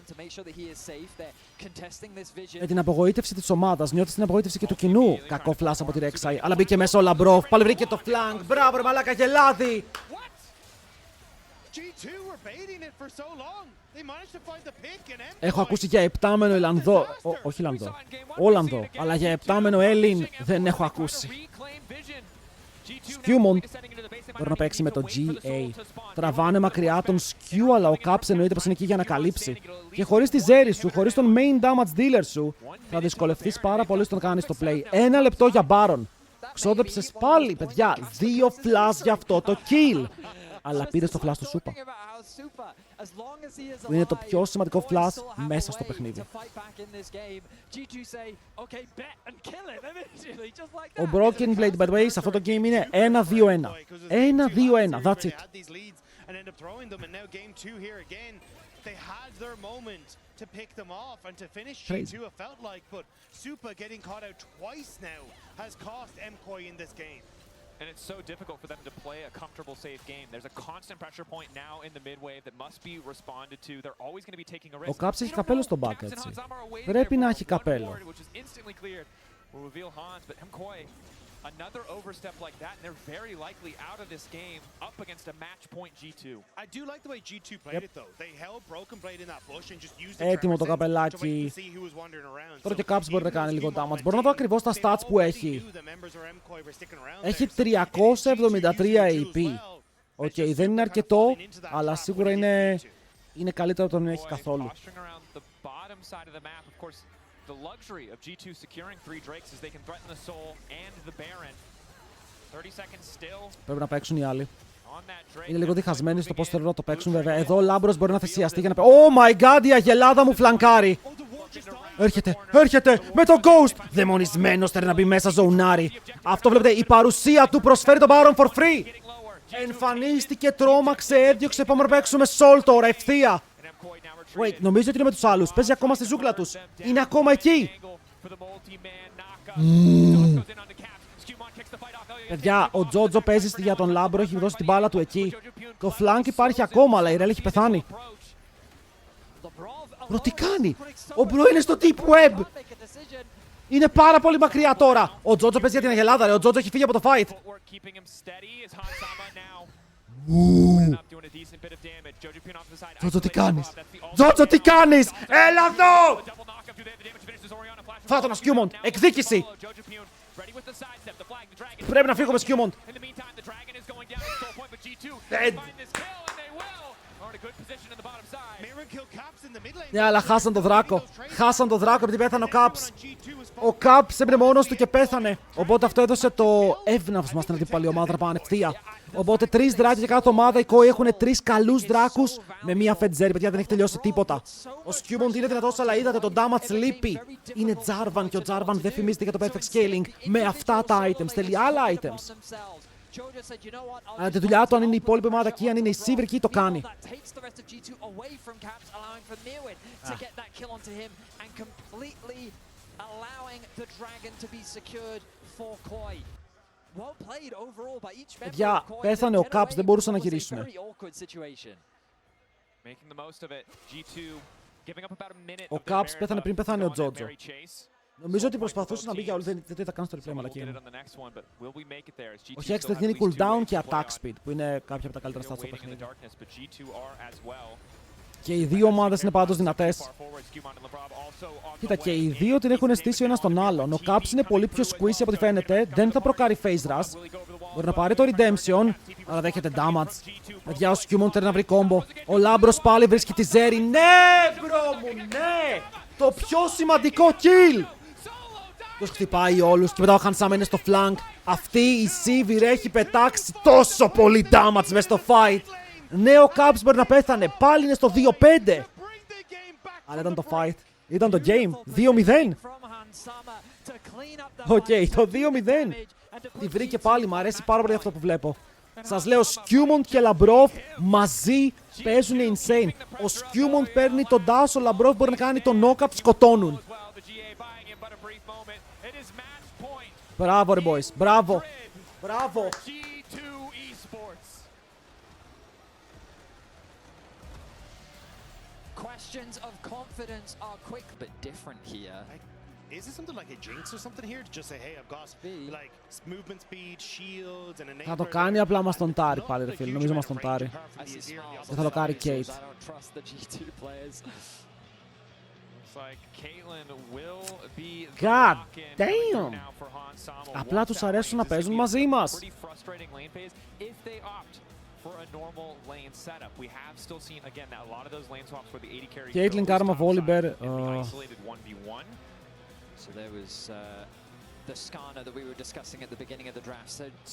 Με την απογοήτευση της ομάδας, νιώθεις την απογοήτευση και του κοινού. Κακό flash από τη Rek'Sai, αλλά μπήκε μέσα ο Λαμπρόφ, πάλι βρήκε το flank. Μπράβο ρε μαλάκα, γελάδι! Έχω ακούσει για επτάμενο Ιλλανδό, όχι Ιλλανδό, Ολλανδό, αλλά για επτάμενο Έλλην δεν έχω ακούσει. Σκιούμοντ μπορεί να παίξει με το GA. Τραβάνε μακριά τον Σκιού, αλλά ο Caps εννοείται πως είναι εκεί για να καλύψει. Και χωρίς τη ζέρι σου, χωρίς τον main damage dealer σου, θα δυσκολευτείς πάρα πολύ στο να κάνεις το play. 1 λεπτό για Baron. Ξόδεψες πάλι, παιδιά, 2 flash για αυτό το kill. Αλλά πήρε το flash του Σούπα, που είναι το πιο σημαντικό flash μέσα στο παιχνίδι. Ο Broken Blade, by the way, σε αυτό το game είναι 1-2-1. 1-2-1, that's it. To pick them off and to finish G2, it felt like, but Supa getting caught out twice now has cost MKOI in this game. And it's so difficult for them to play a comfortable, safe game. There's a constant pressure point now in the mid-wave that must be responded to. They're always going to be taking a risk. Ο Caps έχει καπέλο στο back, έτσι. Πρέπει να έχει καπέλο. Will reveal Hans, but MKOI, another overstep like that, and they're very likely out of this game up against a match point G2. I do like the way G2 played it though. They held Broken Blade in that bush and just used Έτοιμο το καπελάκι. Τώρα και Caps μπορεί να κάνει λίγο damage. Μπορώ να δω ακριβώς τα stats που έχει. Έχει 373 AP. Οκ, δεν είναι αρκετό, αλλά σίγουρα είναι καλύτερο από το να έχει καθόλου. The luxury of G2 securing 3 Drakes is they can threaten the Soul and the Baron. 30 seconds still. Πρέπει να παίξουν οι άλλοι. Είναι λίγο διχασμένοι στο πώς θέλουν να το παίξουν βέβαια. Εδώ ο Λάμπρος μπορεί να θυσιαστεί για να πει Oh my god, η αγελάδα μου φλανκάρει. Έρχεται με το Ghost. Δαιμονισμένος θέλει να μπει μέσα ζωουνάρι. Αυτό βλέπετε, η παρουσία του προσφέρει τον Baron for free. Εμφανίστηκε, τρόμαξε, έδιωξε, πάμε να παίξουμε Soul τώρα, ευθεία. Wait, νομίζω ότι είναι με τους άλλους. Παίζει ακόμα στη ζούγκλα τους. Είναι ακόμα εκεί. Παιδιά, ο Τζότζο παίζει για τον Λάμπρο, έχει δώσει την μπάλα του εκεί. Το flank υπάρχει ακόμα, αλλά η Ρέλ έχει πεθάνει. Μπρο, τι κάνει? Ο Μπρο είναι στο deep web. Είναι πάρα πολύ μακριά τώρα. Ο Τζότζο παίζει για την αγελάδα, ρε. Ο Τζότζο έχει φύγει από το fight. Τζότζο, τι κάνεις? Τζότζο, τι κάνεις? Έλα εδώ! Φάω τον Σκιούμοντ. Εκδίκηση. Πρέπει να φύγουμε, Σκιούμοντ. Ναι, αλλά χάσαν το δράκο. Χάσαν το δράκο επειδή πέθανε ο Caps. Ο Caps έμπαινε μόνος του και πέθανε. Οπότε αυτό έδωσε το εύναυσμα στην αντίπαλη ομάδα να πάνε ευθεία. Οπότε 3 δράκοι για κάθε ομάδα. Οι Koi έχουν 3 καλούς δράκους με μία Fedzeri. Παιδιά, δεν έχει τελειώσει τίποτα. Ο Skewmont είναι δυνατός, αλλά είδατε το damage λείπει. Είναι Jarvan και ο Jarvan δεν φημίζεται για το perfect scaling με αυτά τα items. Θέλει άλλα items. Αλλά τη δουλειά του, αν είναι η υπόλοιπη ομάδα εκεί, αν είναι η Sivir εκεί, το κάνει. Παιδιά, πέθανε ο Caps, δεν μπορούσαν να γυρίσουν. Ο Caps πέθανε πριν πέθανε ο Τζότζο. Νομίζω ότι προσπαθούσε να μπει για όλους, δεν το είδα καν στο replay, μαλακία μου. Όχι, έξω δίνει cooldown και attack speed, που είναι κάποια από τα καλύτερα stats στο παιχνίδι. Και οι δύο ομάδες είναι πάντως δυνατές. Κοίτα, και οι δύο την έχουν στήσει ο ένας τον άλλον. Ο Caps είναι πολύ πιο squeezy από ό,τι φαίνεται. Δεν θα προκάρει phase rush. Μπορεί να πάρει το redemption, αλλά δέχεται damage. Παιδιά, ο Skewmon θέλει να βρει κόμπο. Ο Λάμπρος πάλι βρίσκει τη Zeri. Ναι, μπρο μου, ναι! Το πιο σημαντικό kill! Τους χτυπάει όλους και μετά ο Hansama είναι στο flank. Αυτή η Sivir έχει πετάξει τόσο πολύ damage μέσα στο fight. Ναι, ο Caps μπορεί να πέθανε. Πάλι είναι στο 2-5. Αλλά ήταν το fight. Ήταν το game. 2-0. Οκ, το 2-0. Τη βρήκε πάλι. Μ' αρέσει πάρα πολύ αυτό που βλέπω. Σας λέω, Skewmon και Labrov μαζί παίζουν insane. Ο Skewmon παίρνει τον dash, ο Labrov μπορεί να κάνει τον knockup, σκοτώνουν. Μπράβο ρε boys, μπράβο. Μπράβο. Questions of confidence are quick but different here. Is it something like a jinx or something here to just say, hey, I've got like movement speed, shields and a Θα το κάνει, απλά μας τον τάρει πάλι ρε φίλε, νομίζω μας τον τάρει. Δεν θα το κάνει Kate. God damn! Απλά τους αρέσουν να παίζουν μαζί μας. Caitlyn, Karma, Volibear.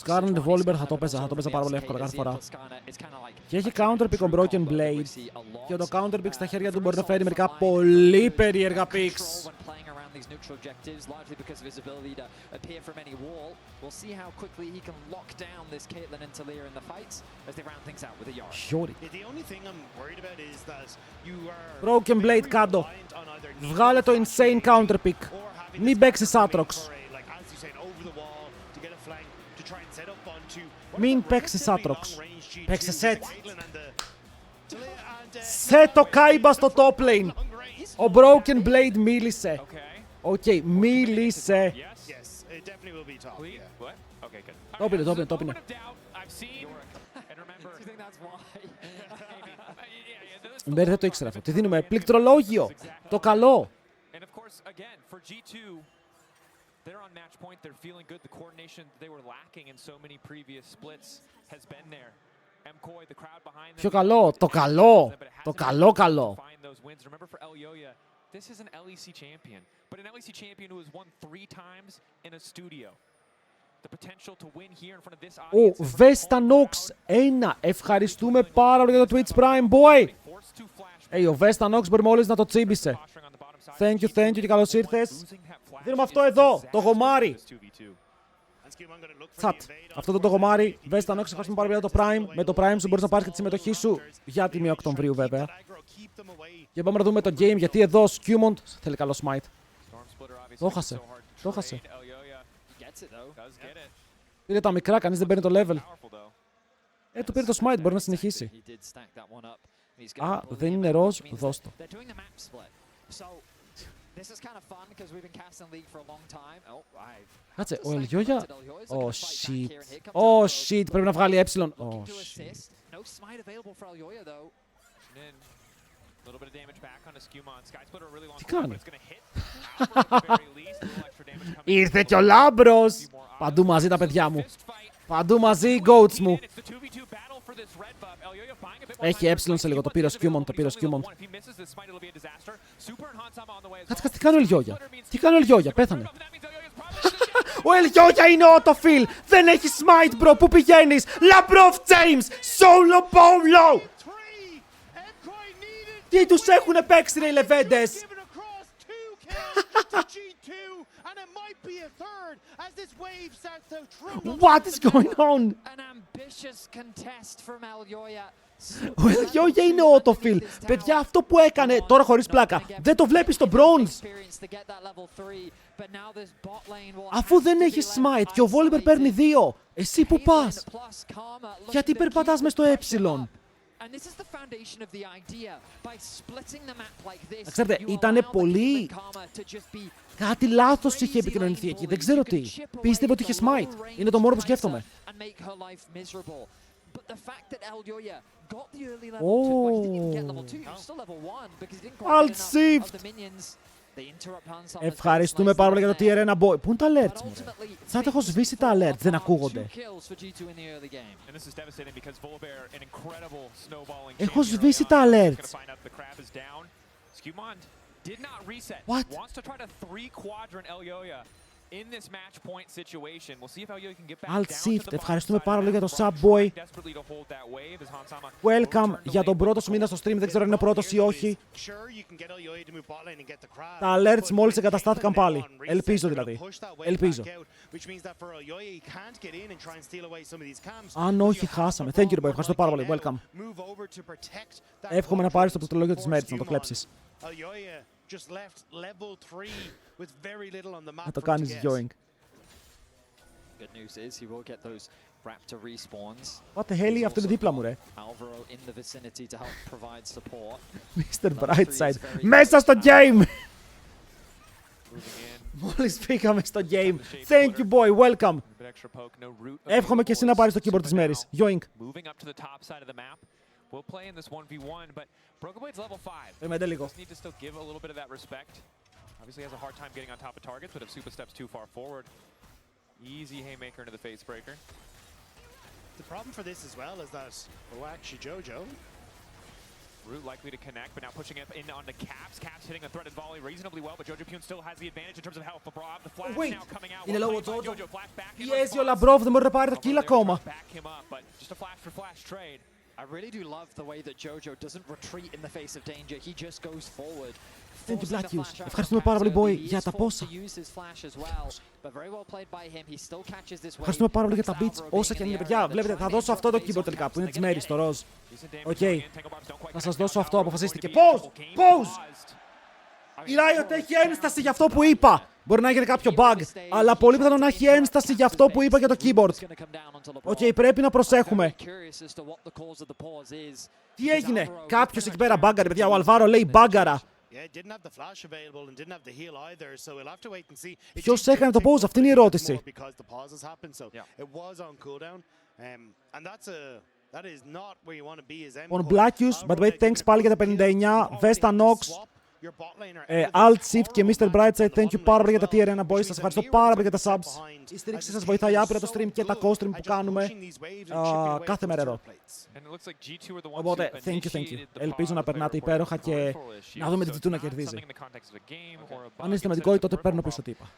Skarner και Volibear θα το παίζα πάρα πολύ εύκολα κάθε φορά. Και έχει counter pick ο Broken Blade. Και το counter pick στα χέρια του μπορεί να φέρει μερικά πολύ περίεργα picks. These neutral objectives, largely because of his ability to appear from any wall. We'll see how quickly he can lock down this Caitlyn and Talia in the fights as they round things out with a Yara. Sure. The only thing I'm worried about is that you are Broken Blade κάτω. Βγάλε το insane counter pick. Μην παίξεις Aatrox. Μην παίξεις Aatrox. Παίξε set. Set το Kaiba στο top lane. Ο Broken Blade μίλησε. Οκ, μίλησε. Το πίνε. Μπέρι δεν το ήξερα αυτό. Τι δίνουμε, πληκτρολόγιο. Το καλό. Πιο καλό, το καλό. Το καλό. This is an LEC champion, but an LEC champion who has won 3 times in a studio. The potential to win here in front of this audience. Ο Vestanox 1. Ευχαριστούμε πάρα πολύ για το Twitch Prime, boy. Ο Vestanox μπορεί μόλις να το τσίμπησε. Thank you και καλώς ήρθες. Δίνουμε αυτό εδώ, το γομάρι. Τσατ. Αυτό το γομάρι. Vestanox, ευχαριστούμε πάρα πολύ για το Prime. Με το Prime σου μπορείς να πάρεις και τη συμμετοχή σου για τη 1 Οκτωβρίου βέβαια. Και πάμε να δούμε το game, γιατί εδώ ο Skewmon θέλει καλό smite. Το έχασε. Πήρε τα μικρά, κανείς δεν παίρνει το level. Του πήρε το smite, μπορεί να συνεχίσει. Α, δεν είναι ροζ, δώσ' το. Κάτσε, ο Ελγιόγια... Oh shit, πρέπει να βγάλει έψιλον. Τι κάνει? Ήρθε και ο Λάμπρος. Παντού μαζί τα παιδιά μου. Παντού μαζί οι goats μου. Έχει έψιλον σε λίγο, το πήρε ο Skewmon. Κάτσε, τι κάνει ο Ελγιόγια, πέθανε. Ο Ελγιόγια είναι autofill. Δεν έχει smite bro, πού πηγαίνεις? Labrov James, solo polo. Τι τους έχουνε παίξει ρε οι λεβέντες. What is going on? Ο Ελγιόγια είναι autofill. Παιδιά, αυτό που έκανε τώρα χωρίς πλάκα, δεν το βλέπεις στο bronze. Αφού δεν έχει smite και ο Volibear παίρνει 2, εσύ που πας? Γιατί περπατάς μες στο έψιλον? Ξέρετε, ήτανε πολύ... Κάτι λάθος είχε επικοινωνηθεί εκεί, δεν ξέρω τι. Πίστευε ότι είχε smite. Είναι το μόνο που σκέφτομαι. got the early level 2. Well, he didn't even get level 2. He was still level 1 because he didn't quite Alt get shift. enough of the minions. They interrupt Hans on the Ευχαριστούμε πάρα πολύ για το tier 1 boy. Πού είναι τα alerts μου? Σαν να έχω σβήσει τα alerts, δεν ακούγονται. Έχω σβήσει τα alerts. What? Alt shift. Ευχαριστούμε πάρα πολύ για το sub boy. Welcome για τον πρώτο σου μήνα στο stream. Δεν ξέρω αν είναι πρώτος ή όχι. Τα alerts μόλις εγκαταστάθηκαν πάλι. Ελπίζω δηλαδή. Ελπίζω. Αν όχι, χάσαμε. Thank you, boy. Ευχαριστώ πάρα πολύ. Welcome. Εύχομαι να πάρεις το πληκτρολόγιο της μέρης, να το κλέψεις. Να το κάνεις Yoink. What the hell, αυτό είναι δίπλα μου ρε. Mr. Brightside. Μέσα στο game! Μόλις πήγαμε στο game. Thank you boy, welcome. Εύχομαι και εσύ να πάρεις το keyboard της μέρης. Yoink. We'll play in this 1v1, but Broken Blade's level 5. Περιμένετε λίγο. Just need to still give a little bit of that respect. Obviously has a hard time getting on top of targets, but if Supa steps too far forward, easy haymaker into the face breaker. The problem for this as well is that, well, actually Jojo. Root likely to connect, but now pushing it in onto Caps. Caps hitting a threaded volley reasonably well, but Jojo Pune still has the advantage in terms of health. Labrov, the flash now coming out. Είναι λόγω Jojo. Πιέζει ο Labrov, δεν μπορεί να πάρει το kill ακόμα. Back him up, but just a flash for flash trade. I really do love the way that Jojo doesn't retreat in the face of danger. He just goes forward. Thank you, Black Hughes. Ευχαριστούμε πάρα πολύ, boy, για τα πόσα. Ευχαριστούμε πάρα πολύ για τα beats, όσα και αν είναι, παιδιά. Βλέπετε, θα δώσω αυτό το keyboard τελικά, που είναι της Μέρης, το ροζ. Οκ. Θα σας δώσω αυτό, αποφασίστηκε. Pause! Η Riot έχει ένσταση για αυτό που είπα. Μπορεί να έγινε κάποιο bug, αλλά πολύ πιθανό να έχει ένσταση για αυτό που είπα για το keyboard. Οκ, πρέπει να προσέχουμε. Τι έγινε, κάποιος εκεί πέρα μπάγκαρε, παιδιά. Ο Αλβάρο λέει μπάγκαρα. Ποιος έκανε το pause, αυτή είναι η ερώτηση. On Blackius, by the way, thanks πάλι για τα 59. Vesta Nox. Alt Shift και Mr. Brightside, thank you πάρα πολύ για τα tier 1 boys. Σας ευχαριστώ πάρα πολύ για τα subs. Η στήριξη σας βοηθάει άπειρα το stream και τα co-stream που κάνουμε κάθε μέρα εδώ. Οπότε, thank you. Ελπίζω να περνάτε υπέροχα και να δούμε τη G2 να κερδίζει. Αν είστε με την Koi, τότε παίρνω πίσω τι είπα.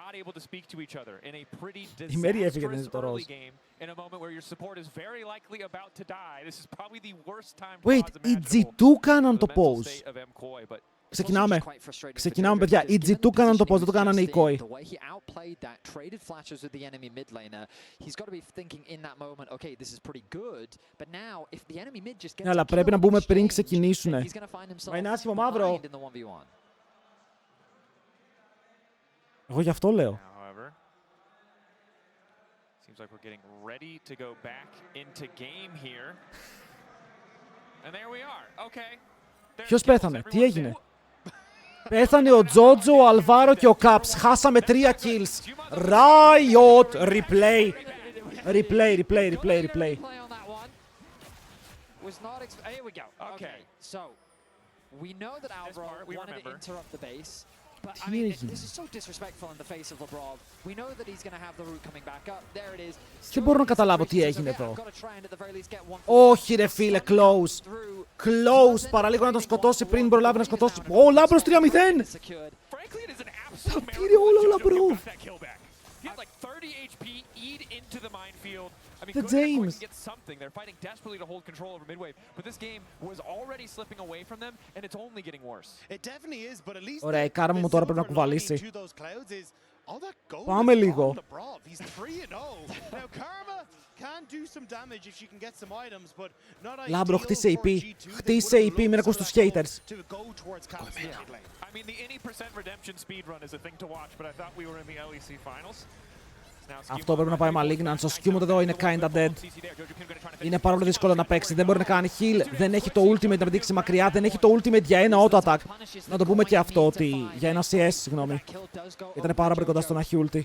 Not able to speak to each other in a pretty disastrous early game in a moment where your support is very likely about to die. This is probably the worst time for Wait, οι G2 κάναν το pause. Ξεκινάμε, παιδιά. Οι G2 κάναν το pause, δεν το κάνανε οι Koi. Ναι, αλλά πρέπει να μπούμε πριν ξεκινήσουνε. Μα είναι άσχημο, μαύρο. Εγώ γι' αυτό λέω. Ποιος πέθανε, τι έγινε? Πέθανε ο Τζότζο, ο Αλβάρο και ο Caps. Χάσαμε 3 kills. Riot, replay. Replay. Τι έγινε? Δεν μπορώ να καταλάβω τι έγινε εδώ. Όχι ρε φίλε, close. Παραλίγο να τον σκοτώσει πριν προλάβει να σκοτώσει. Ω, Λάμπρος 3-0. Τα πήρε όλο ο Λαμπρόβ. The James. Ωραία, η κάρμα μου τώρα πρέπει να κουβαλήσει. Πάμε λίγο. Λάμπρο, χτίσε EP. Χτίσε EP, μην ακούς τους haters. Αυτό πρέπει να πάει Malignant. Ο Skewmod εδώ είναι kinda dead. Είναι πάρα πολύ δύσκολο να παίξει. Δεν μπορεί να κάνει heal. Δεν έχει το ultimate να πηδήξει μακριά. Δεν έχει το ultimate για ένα auto attack. Να το πούμε και αυτό ότι. Για ένα CS, συγγνώμη. Ήταν πάρα πολύ κοντά στο να έχει ulti.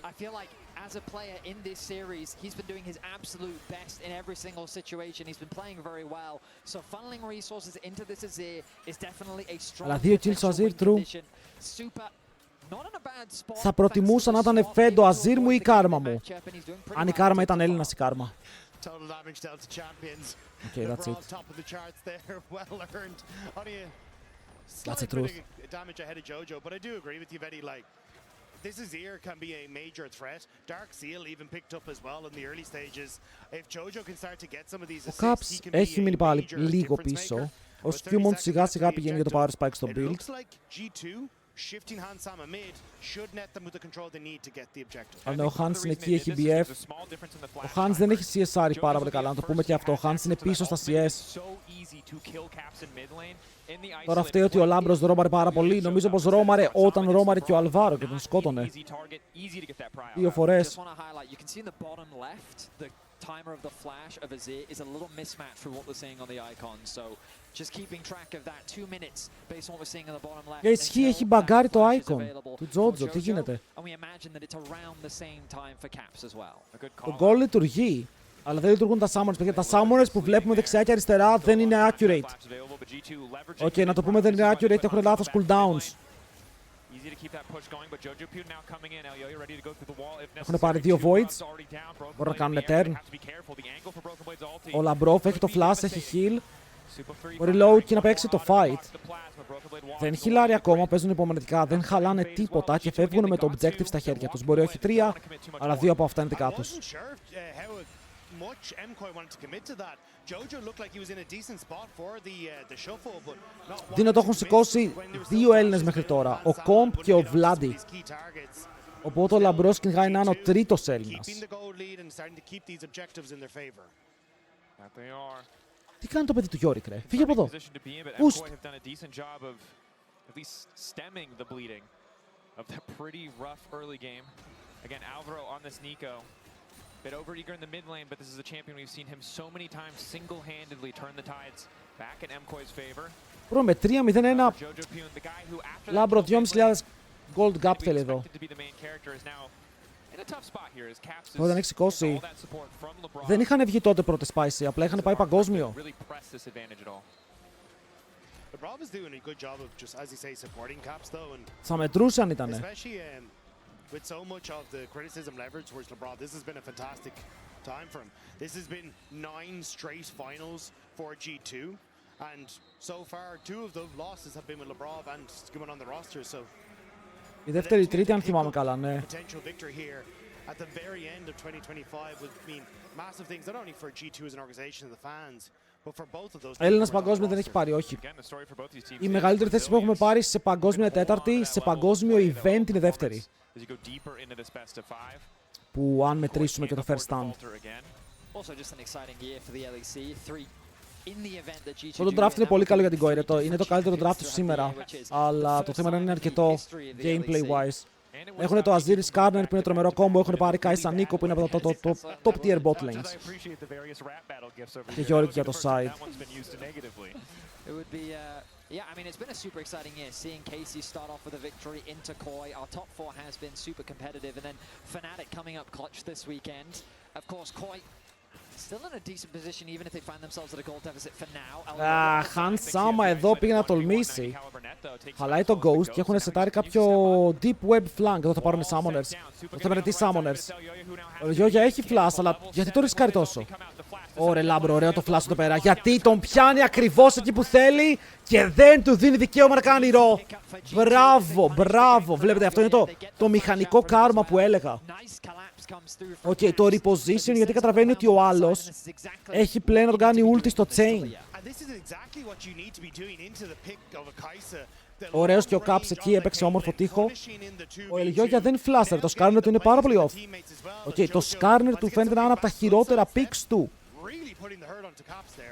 as a player in this series, he's been doing his absolute best in every single situation. He's been playing very well. So funneling resources into this Azir is definitely a strong Αλλά 2 kills ο Azir, true. Super. Θα προτιμούσα να ήταν φέντο Azir μου ή η κάρμα μου. Αν η κάρμα ήταν Έλληνας η κάρμα. Okay, that's it. That's the truth. Damage ahead of Jojo, but I do agree with you, Betty. Like, this Azir can be a major threat. Dark Seal even picked up as well in the early stages. If Jojo can start to get some of these assists, Ο Caps he can έχει be μείνει a πάλι major λίγο difference πίσω. maker. Ο With 30 Skewmont seconds σιγά left σιγά in the πηγαίνει για το power spike στο It build. looks like G2 shifting Hansama mid should net them with the control they need to get the objective. Αλλά ο Hans είναι εκεί, έχει BF. Ο Hans δεν έχει CSR πάρα πολύ καλά, να το πούμε και αυτό. Ο Hans είναι πίσω στα CS. Τώρα φταίει ότι ο Λάμπρος ρόμαρε πάρα πολύ. Νομίζω πως ρόμαρε όταν ρόμαρε και ο Αλβάρο και τον σκότωνε 2 φορές. Timer of the flash of Azir is a little mismatched for what we're seeing on the icon. So just keeping track of that 2 minutes based on what we're seeing on the bottom left. Για ισχύει, έχει μπαγκάρει το icon του Τζότζο. Τι γίνεται? And we imagine that it's around the same time for Caps as well. Το goal λειτουργεί, αλλά δεν λειτουργούν τα summoners, παιδιά. Τα summoners που βλέπουμε δεξιά και αριστερά δεν είναι accurate. Okay, να το πούμε, δεν είναι accurate, έχουν λάθος cooldowns. Έχουν πάρει 2 voids. Μπορούν να κάνουν turn. Ο Λαμπρόφ έχει το flash, έχει heal. Μπορεί low και να παίξει το fight. Δεν χιλάρει ακόμα, παίζουν υπομονετικά, δεν χαλάνε τίποτα και φεύγουν με το objective στα χέρια τους. Μπορεί όχι 3, αλλά 2 από αυτά είναι δικά τους. Δίνω το έχουν σηκώσει 2 Έλληνες μέχρι τώρα, ο Κόμπ και ο Βλάντι. Οπότε ο Λαμπρός κυνηγάει να είναι ο τρίτος Έλληνας. Τι κάνει το παιδί του Γιώρικ, ρε? Φύγε από εδώ. Ουστ. Bit over-eager in the mid lane, but this is a champion we've seen him so many times single-handedly turn the tides back in MKOI's favor. Bro, με 3-0-1, Λάμπρο 2.500 gold gap θέλει εδώ. Τώρα δεν έχει σηκώσει. Δεν είχαν βγει τότε πρώτε spicy, απλά είχαν πάει παγκόσμιο. Θα μετρούσε αν ήτανε. With so much of the criticism leveraged towards LeBron, this has been a fantastic time for him. This has been 9 straight finals for G2, and so far 2 of the losses have been with LeBron and Skewmont on the roster. So η δεύτερη τρίτη, αν θυμάμαι καλά, ναι. Potential victory here at the very end of 2025 would mean massive things not only for G2 as an organization and the fans, but for both of those. Έλληνας παγκόσμιο δεν έχει πάρει, όχι. Η μεγαλύτερη θέση που έχουμε πάρει σε παγκόσμια τέταρτη, σε παγκόσμιο event είναι δεύτερη. Που αν μετρήσουμε και το first stand. Το draft είναι πολύ καλό για την Koi. Είναι το καλύτερο draft του σήμερα. Αλλά το θέμα είναι αρκετό gameplay wise. Έχουν το Azir Skarner που είναι τρομερό combo. Έχουν πάρει Kai'Sa Nico που είναι από το top tier bot lanes. Και Yorick για το side. Yeah, I mean, it's been a super exciting year, seeing Casey start off with a victory into Koi. Our top 4 has been super competitive, and then Fnatic coming up clutch this weekend. Of course, Koi still in a decent position, even if they find themselves at a goal deficit for now. Hansama εδώ πήγε να τολμήσει. Χαλάει το Ghost και έχουν σετάρει κάποιο deep web flank. Εδώ θα πάρουν summoners. Εδώ θα παίρνει τι summoners. Ο Γιώγια έχει flash, αλλά γιατί το ρισκάρει τόσο? Ωραία, Λάμπρο, ωραίο το flash εδώ πέρα. Γιατί τον πιάνει ακριβώς εκεί που θέλει και δεν του δίνει δικαίωμα να κάνει ρο. Μπράβο, μπράβο. Βλέπετε, αυτό είναι το μηχανικό κάρμα που έλεγα. Okay, το reposition, γιατί καταλαβαίνει ότι ο άλλος έχει πλέον να τον κάνει ulti στο chain. Ωραίος και ο Caps εκεί, έπαιξε όμορφο τείχο. Ο Ελγιόγια δεν φλάστερ, το Skarner του είναι πάρα πολύ off. Okay, το Skarner του φαίνεται να είναι από τα χειρότερα picks του.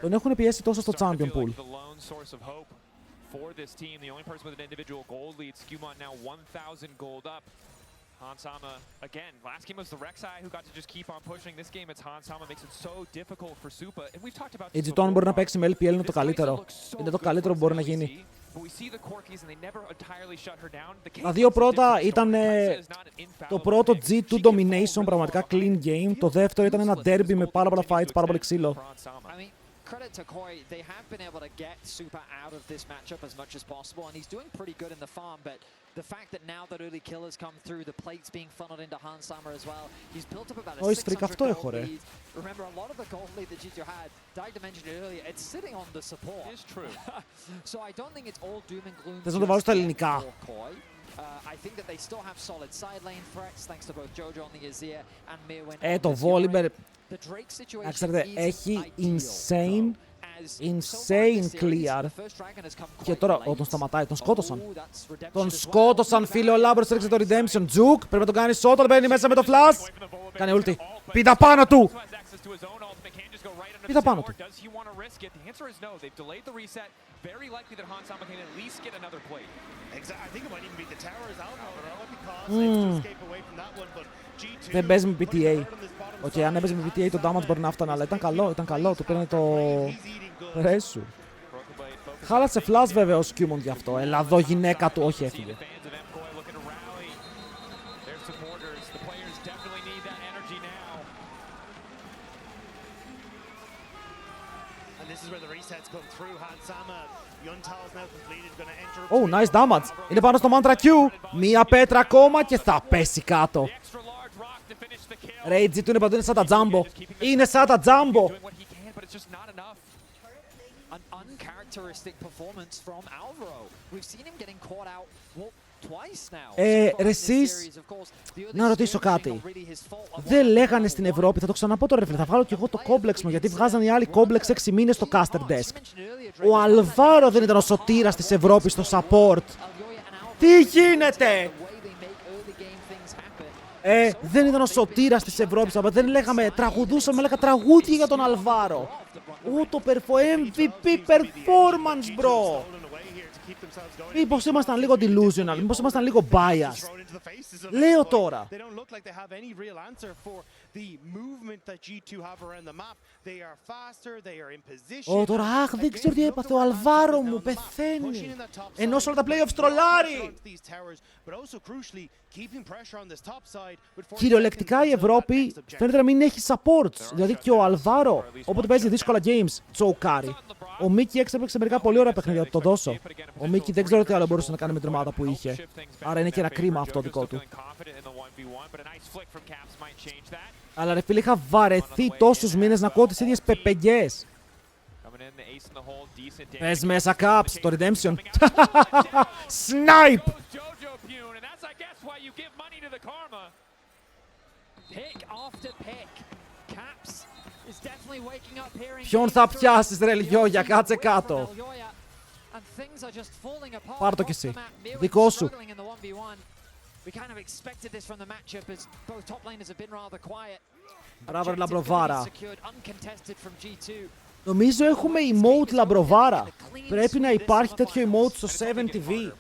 Τον έχουν πιέσει τόσο στο champion pool. Hansama, again, last game was the Rek'Sai who got to just keep on pushing. This game it's Hansama, makes it so difficult for Supa. And we've talked about Η G2 μπορεί να παίξει με LPL, είναι το καλύτερο. Είναι το καλύτερο που μπορεί να γίνει. Τα δύο πρώτα ήταν το πρώτο G2 domination, πραγματικά clean game. Το δεύτερο ήταν ένα derby με πάρα πολλά fights, πάρα πολύ ξύλο. Credit to Koi, they have been able to get Super out of this matchup as much as possible, and he's doing pretty good in the farm, but the fact that now that early kill has come through, the plates being funneled into Hansammer as well, he's built up about a 600 gold lead. Remember, a lot of the gold lead that G2 had, Dagda mentioned it earlier, it's sitting on the support. It is true. So I don't think it's all doom and gloom Θες να το βάλω στα ελληνικά. for Koi. I think that they still have solid side lane threats, thanks to both Jojo on the Azir and Mirwin. Το Volibear, The Drake situation να ξέρετε, έχει insane clear. Και τώρα, τον σταματάει, τον σκότωσαν. Τον σκότωσαν, φίλε, ο Λάμπρος έριξε το Redemption. Τζουκ, πρέπει να τον κάνει shot, μπαίνει μέσα με το flash. Κάνει ulti. Πήτα πάνω του. Πήτα πάνω του. Δεν παίζει με PTA. Οκ, αν έπαιζε με PTA το damage μπορεί να φτάνει, αλλά ήταν καλό, του πήρε το ρέσου. Χάλασε flash βέβαια ο Skewmon γι' αυτό. Έλα εδώ γυναίκα του, όχι έφυγε. Oh, nice damage. Είναι πάνω στο Mantra Q. Μία πέτρα ακόμα και θα πέσει κάτω. Rage του είναι παντού, είναι σαν τα Jumbo. Είναι σαν τα Jumbo. Ρε εσείς, να ρωτήσω κάτι. Δεν λέγανε στην Ευρώπη, θα το ξαναπώ τώρα ρε φίλε, θα βγάλω κι εγώ το complex μου, γιατί βγάζαν οι άλλοι complex 6 μήνες στο caster desk. Ο Αλβάρο δεν ήταν ο σωτήρας της Ευρώπης στο support. Τι γίνεται! Δεν ήταν ο σωτήρας της Ευρώπης, αλλά δεν λέγαμε, τραγουδούσαμε, λέγα τραγούδια για τον Αλβάρο. Το MVP performance, bro! Μήπως ήμασταν λίγο delusional, μήπως ήμασταν λίγο biased. Λέω τώρα. Τώρα, αχ, δεν ξέρω τι έπαθε, ο Αλβάρο μου πεθαίνει. Ενώ σε όλα τα playoffs τρολάρει. Κυριολεκτικά η Ευρώπη φαίνεται να μην έχει supports. Δηλαδή και ο Αλβάρο, όποτε παίζει δύσκολα games, τσοκάρει. Ο Μίκη έπαιξε μερικά πολύ ωραία παιχνίδια, θα το δώσω. Ο Μίκη δεν ξέρω τι άλλο μπορούσε να κάνει με την ομάδα που είχε. Άρα είναι και ένα κρίμα αυτό δικό του. Αλλά ρε φίλε, είχα βαρεθεί τόσους μήνες να ακούω τις ίδιες πεπεγγιές. Πες μέσα Caps, το Redemption. Snipe! Ποιον θα πιάσεις ρε Λιόγια, κάτσε κάτω. Πάρ' το κι εσύ. Δικό σου. Μπράβο Λαμπροβάρα. Νομίζω έχουμε emote Λαμπροβάρα. Πρέπει να υπάρχει τέτοιο emote στο 7TV.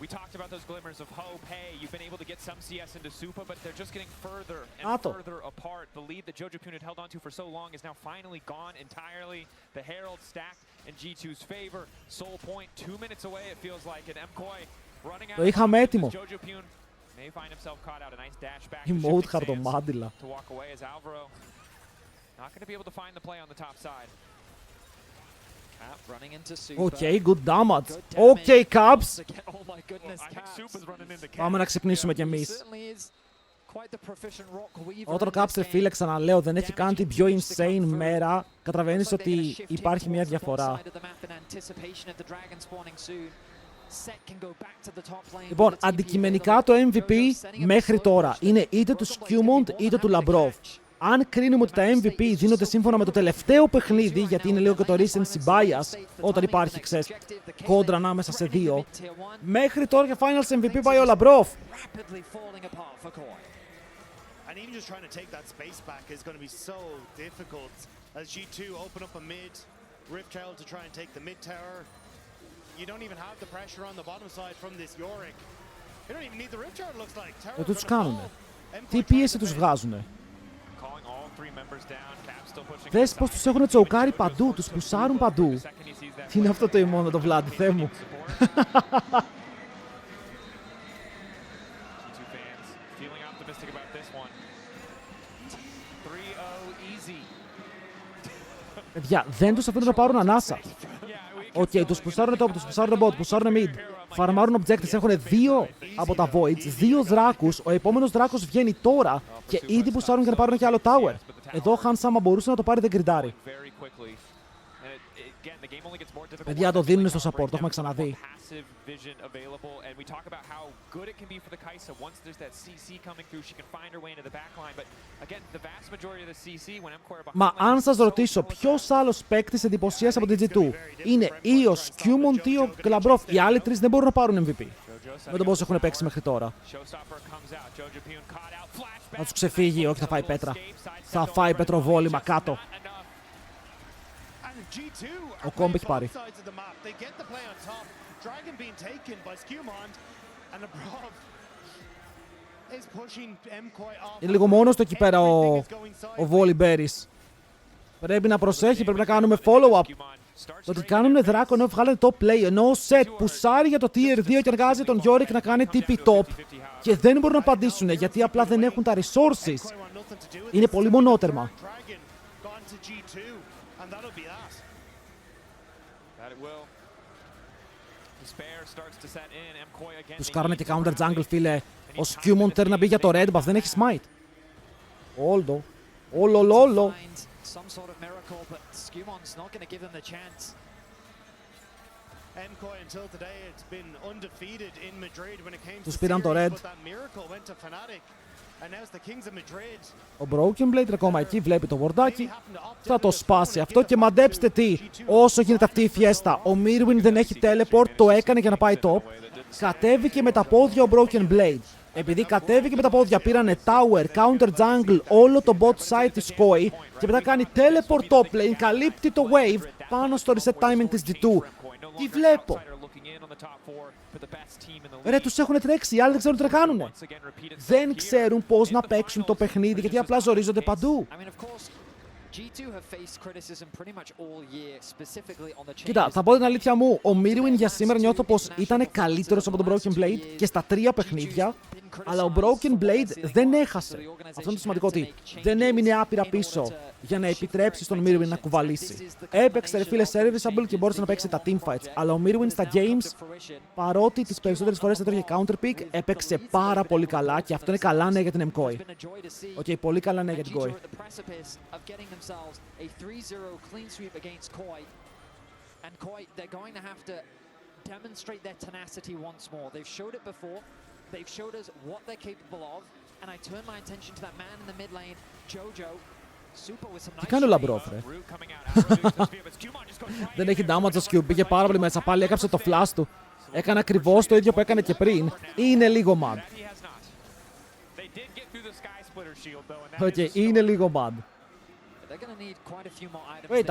Άτο. Το είχαμε έτοιμο. Emote χαρτομάτιλα. Okay, good damage. Okay, Caps. Πάμε να ξυπνήσουμε κι εμείς. Όταν ο Caps, φίλε, ξαναλέω, δεν έχει κάνει την πιο insane μέρα, καταλαβαίνεις ότι υπάρχει μια διαφορά. Λοιπόν, αντικειμενικά το MVP μέχρι τώρα είναι είτε του Skewmon είτε του Labrov. Αν κρίνουμε ότι τα MVP δίνονται σύμφωνα με το τελευταίο παιχνίδι, γιατί είναι λίγο και το recency bias, όταν υπάρχει, ξέρεις, κόντρα ανάμεσα σε δύο, μέχρι τώρα για Finals MVP πάει ο Labrov. Δεν τους κάνουνε. Τι πίεση τους βγάζουνε. Δες πως τους έχουν τσοκάρει παντού, τους πουσάρουν παντού. Τι είναι αυτό το ημώνα το Βλάντι, Θεέ μου. Παιδιά, δεν τους αφήνουν να πάρουν ανάσα. Οκ, τους πουσάρουν top, τους πουσάρουν bot, πουσάρουν mid. Φαρμάρουν objectives, έχουν 2 από τα voids, 2 δράκους. Ο επόμενος δράκος βγαίνει τώρα και ήδη πουσάρουν για να πάρουν και άλλο tower. Εδώ ο Hans άμα μπορούσε να το πάρει δεν γκριντάρει. Παιδιά, το δίνουν στο support, το έχουμε ξαναδεί. Μα αν σας ρωτήσω ποιος άλλος παίκτης εντυπωσίασε από την G2, είναι ή ο Skewmont ή ο Glabrov. Οι άλλοι τρεις δεν μπορούν να πάρουν MVP. Με τον πώς έχουν παίξει μέχρι τώρα. Θα τους ξεφύγει, όχι θα φάει πέτρα. Θα φάει πετροβόλημα κάτω. Ο Κόμπ έχει πάρει. Είναι λίγο μόνος του εκεί πέρα ο Βόλι Μπέρις. Πρέπει να προσέχει, πρέπει να κάνουμε follow-up. Το ότι κάνουν δράκο ενώ βγάλανε top play, ενώ ο Σετ πουσάρει για το tier 2 και αργάζει τον Yorick να κάνει TP top και δεν μπορούν να απαντήσουν γιατί απλά δεν έχουν τα resources. Είναι πολύ μονότερμα. Τους κάνανε και counter jungle, φίλε. Ο Skewmont θέλει να μπει για το red buff, δεν έχει smite. Όλο. Όλο. Τους πήραν το red. Ο Broken Blade ακόμα εκεί βλέπει το βορδάκι. Θα το σπάσει αυτό και μαντέψτε τι. Όσο γίνεται αυτή η φιέστα, ο Mirwin δεν έχει teleport, το έκανε για να πάει top. Κατέβηκε με τα πόδια ο Broken Blade. Επειδή κατέβηκε με τα πόδια, πήρανε tower, counter jungle, όλο το bot side της Koi και μετά κάνει teleport top lane, καλύπτει το wave πάνω στο reset timing της G2. Τι βλέπω. Ρε, τους έχουν τρέξει, οι άλλοι δεν ξέρουν τι να κάνουνε. Δεν ξέρουν πώς να παίξουν το παιχνίδι γιατί απλά ζορίζονται παντού. Κοίτα, θα πω την αλήθεια μου, ο Mirwin για σήμερα νιώθω πως ήταν καλύτερος από τον Broken Blade και στα 3 παιχνίδια, αλλά ο Broken Blade δεν έχασε. Αυτό είναι το σημαντικό, ότι δεν έμεινε άπειρα πίσω για να επιτρέψει στον Mirwin να κουβαλήσει. Έπαιξε ρε φίλε serviceable και μπόρεσε να παίξει τα teamfights, αλλά ο Mirwin στα games, παρότι τις περισσότερες φορές έτρωγε counter pick, έπαιξε πάρα πολύ καλά και αυτό είναι καλά νέα για την MKOI. Οκ, πολύ καλά νέα για την KOI. A 3-0 clean sweep against Koi, and Koi, they're going to have to demonstrate their tenacity once more. They've showed it before, they've showed us what they're capable of, and I turn my attention to that man in the mid lane, Jojo. Super with some nice. Τι κάνει ο Λαμπρόφ, ρε. Δεν έχει damage ο Skew, πήγε πάρα πολύ μέσα, πάλι έκαψε το flash του. Έκανε ακριβώς το ίδιο που έκανε και πριν. Είναι λίγο mad. Οκ, είναι λίγο mad. Wait,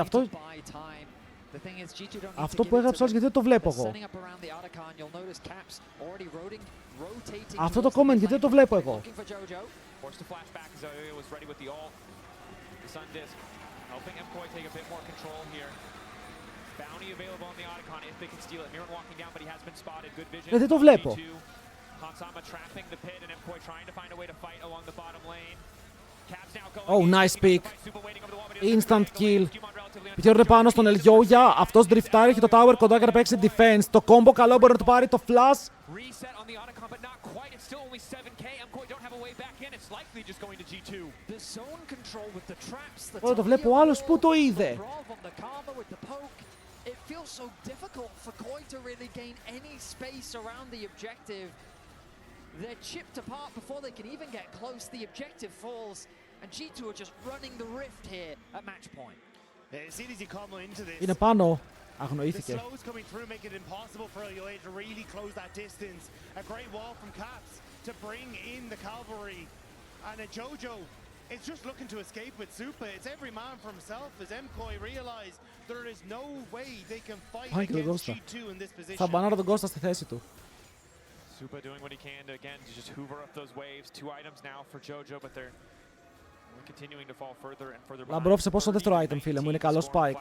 αυτό που έγραψα όλος γιατί δεν το βλέπω εγώ. Αυτό το comment γιατί δεν το βλέπω εγώ. Δεν το βλέπω. Oh, nice pick. Instant kill. Πηγαίνουν πάνω στον Ελγιόγια. Αυτός ντριφτάρει, έχει το tower κοντά για να παίξει defense. Το combo καλό μπορεί να το πάρει, το flash. Εδώ το βλέπω ο άλλος, πού το είδε. They're chipped apart before they can even get close. The objective falls, and G2 are just running the rift here at match point. Είναι πάνω. Αγνοήθηκε. It's just looking to escape with Super. It's every man for himself as MKOI realize there is no way they can fight against G2 in this position. Θα μπανάρω τον Κώστα στη θέση του. Supa doing what he can to again to just hoover up those waves. 2 items now for Jojo, but they're Λαμπρόφ σε πόσο δεύτερο item, φίλε μου, είναι καλό spike.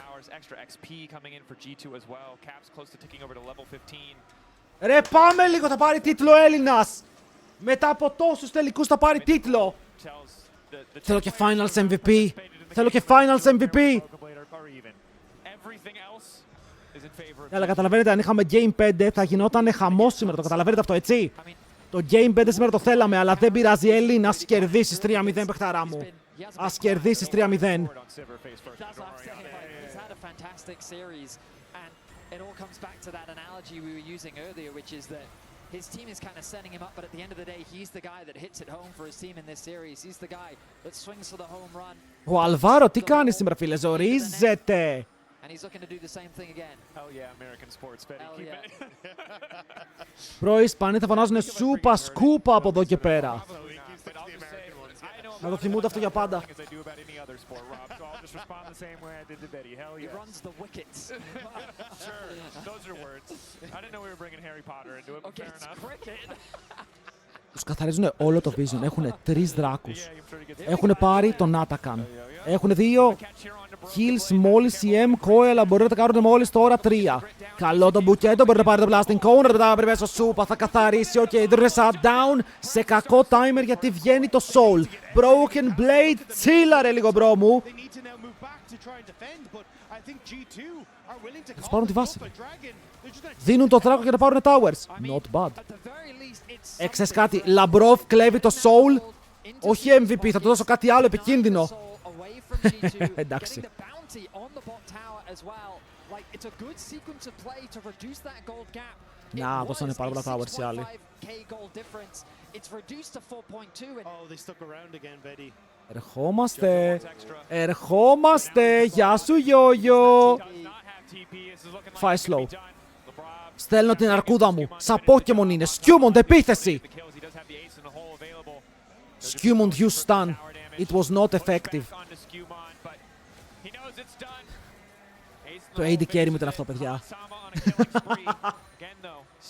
Ρε πάμε λίγο, θα πάρει τίτλο Έλληνας! Μετά από τόσους τελικούς θα πάρει τίτλο! Θέλω και Finals MVP! Θέλω και Finals MVP! Αλλά καταλαβαίνετε, αν είχαμε Game 5 θα γινόταν χαμός σήμερα, το καταλαβαίνετε αυτό, έτσι? Το Game 5 σήμερα το θέλαμε, αλλά δεν πειράζει, Έλληνα, ας κερδίσεις 3-0, παιχταρά μου. Ας κερδίσεις 3-0. It all comes back to that analogy we were using earlier, which is that his team is kind of setting him up, but at the end of the day, he's the guy that hits it home for his team in this series. He's the guy that swings for the home run. Ο Αλβάρο, τι κάνει σήμερα, φίλε, ζορίζεται. And he's looking to do the same thing again. Hell yeah, American sports, baby. Hell yeah. Προ Ισπανοί θα φωνάζουν σούπα σκούπα από εδώ και πέρα. Να το θυμούνται αυτό για πάντα. He runs the wickets. Sure, those are words. I didn't know we were bringing Harry Potter into it, but fair enough. Cricket. Τους καθαρίζουν όλο το vision. Έχουν 3 δράκους. Έχουν πάρει τον Άτακαν. Έχουν 2 kills μόλις CM, Koi, αλλά μπορεί να τα κάνουν μόλις τώρα 3. Καλό το μπουκέτο, μπορεί να πάρει το blasting cone, να πρέπει μέσα στο σούπα, θα καθαρίσει. Οκ, δίνουν shutdown σε κακό timer γιατί βγαίνει το soul. Broken blade, τσίλαρε λίγο μπρο μου. Θα τους πάρουν τη βάση. Δίνουν το δράκο για να πάρουν towers. Not bad. Ξέρεις κάτι, Λαμπρόφ κλέβει το soul. Όχι MVP, θα του δώσω κάτι άλλο επικίνδυνο. Εντάξει. Να, δώσανε πάρα πολλά towers οι άλλοι. Ερχόμαστε, γεια σου Γιόγιο. Φάει slow. Στέλνω την αρκούδα μου, σαν Pokemon είναι, Skewmond επίθεση. Skewmond use stun, it was not effective. Το AD carry μου ήταν αυτό, παιδιά.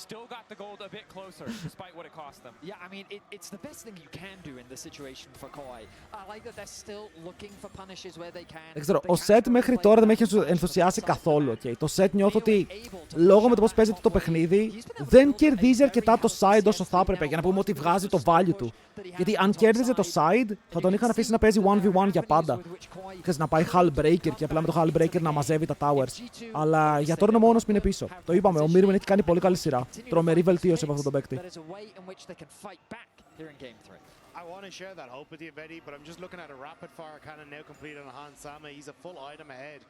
Still got the gold a bit closer, despite what it cost them. Yeah, I mean, it's the best thing you can do in this situation for Koi. I like that they're still looking for punishes where they can. Δεν ξέρω, ο Σετ μέχρι τώρα δεν με έχει ενθουσιάσει καθόλου. Okay. Το Σετ νιώθω ότι λόγω με το πώς παίζεται το παιχνίδι δεν κερδίζει αρκετά το side όσο θα έπρεπε για να πούμε ότι βγάζει το value του. Γιατί αν κέρδιζε το side θα τον είχαν αφήσει να παίζει 1v1 για πάντα. Ξέρεις, να πάει Hull Breaker και απλά με το Hull Breaker να μαζεύει τα towers. Αλλά για τώρα είναι ο μόνος που είναι πίσω. Το είπαμε, ο Mirman έχει κάνει πολύ καλή σειρά. Τρομερή βελτίωση από αυτόν τον παίκτη. I want to share that hope with you, Betty, but I'm just looking at a rapid fire cannon now completed on Han Sama. He's a full item ahead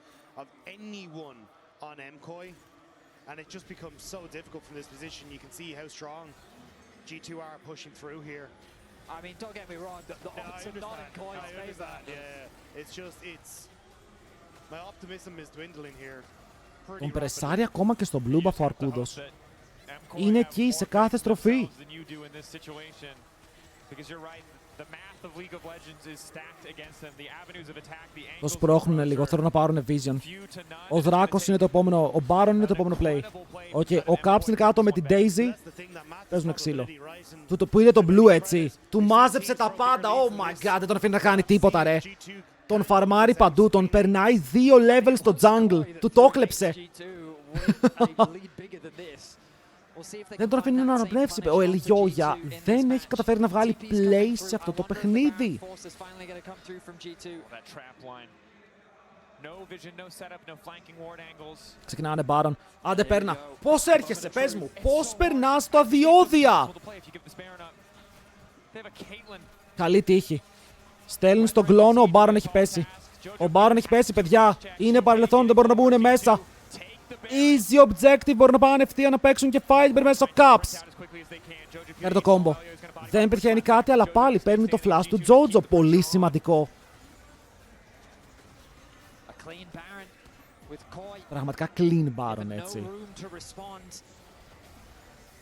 of anyone on MKOI, and it just becomes so difficult from this position. You can see how strong G2 are pushing through here. I mean, don't get me wrong, the odds are not in Koi's favor. Yeah, it's just, my optimism is dwindling here. Τον πρεσάρει ακόμα και στο blue buff ο Αρκούδος. Είναι εκεί σε κάθε στροφή. Το σπρώχνουνε λίγο, θέλουν να πάρουνε vision. Ο Δράκος είναι το επόμενο, ο Baron είναι το επόμενο play. Okay, ο Caps είναι κάτω με την Daisy. Παίζουνε ξύλο. Που είναι το blue έτσι. Του μάζεψε τα πάντα, oh my god, δεν τον αφήνει να κάνει τίποτα ρε. Τον φαρμάρει παντού, τον περνάει 2 levels στο jungle. Του το κλέψε. Δεν τον αφήνει να αναπνεύσει. Ο Ελιόγια δεν έχει καταφέρει να βγάλει play σε αυτό το παιχνίδι. Ξεκινάνε Baron. Άντε παίρνα. Πώς έρχεσαι, πες μου. Πώς περνάς το αδιώδια. Καλή τύχη. Στέλνουν στον κλόνο, ο Baron έχει πέσει. Ο Baron έχει πέσει, παιδιά. Είναι παρελθόν, δεν μπορούν να μπουν μέσα. Easy objective, μπορούν να πάνε ευθεία να παίξουν και fight μέσα στο Caps. Παίρνει το combo. Δεν πετυχαίνει κάτι, αλλά πάλι παίρνει το flash του Jojo. Πολύ σημαντικό. Πραγματικά clean Baron, έτσι.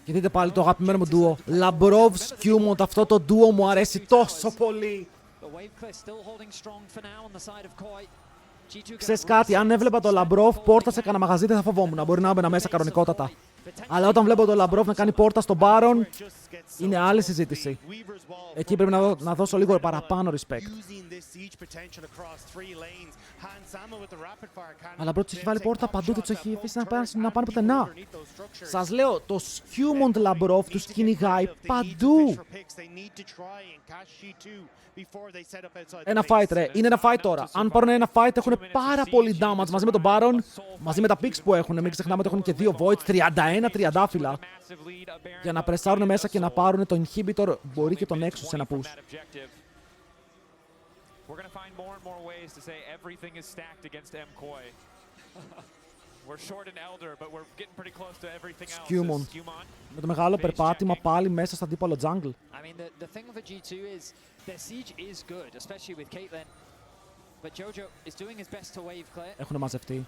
Και δείτε πάλι το αγαπημένο μου ντουο. Λαμπρόβ Skewmond, αυτό το ντουο μου αρέσει τόσο πολύ. Ξέρεις κάτι, αν έβλεπα το Λαμπρόφ πόρτα σε κανένα μαγαζί δεν θα φοβόμουν. Μπορεί να έμπαινα μέσα κανονικότατα. Αλλά όταν βλέπω τον Λαμπρόφ να κάνει πόρτα στον Baron, είναι άλλη συζήτηση. Εκεί πρέπει να δώσω λίγο παραπάνω respect. Αλλά πρώτος έχει βάλει πόρτα παντού, δεν τους έχει αφήσει να πάνε πουθενά. Σας λέω, το Skewmont Λαμπρόφ τους κυνηγάει παντού. Ένα fight, ρε. Είναι ένα fight τώρα. Αν πάρουν ένα fight, έχουν πάρα πολύ damage μαζί με τον Baron, μαζί με τα picks που έχουν. Μην ξεχνάμε ότι έχουν και 2 voids, 31 τριαντάφυλλα. Για να πρεσάρουν μέσα και να πάρουν το inhibitor, μπορεί και τον Nexus σε ένα push. Skewmont. Με το μεγάλο περπάτημα πάλι μέσα στο αντίπαλο jungle. Έχουν μαζευτεί.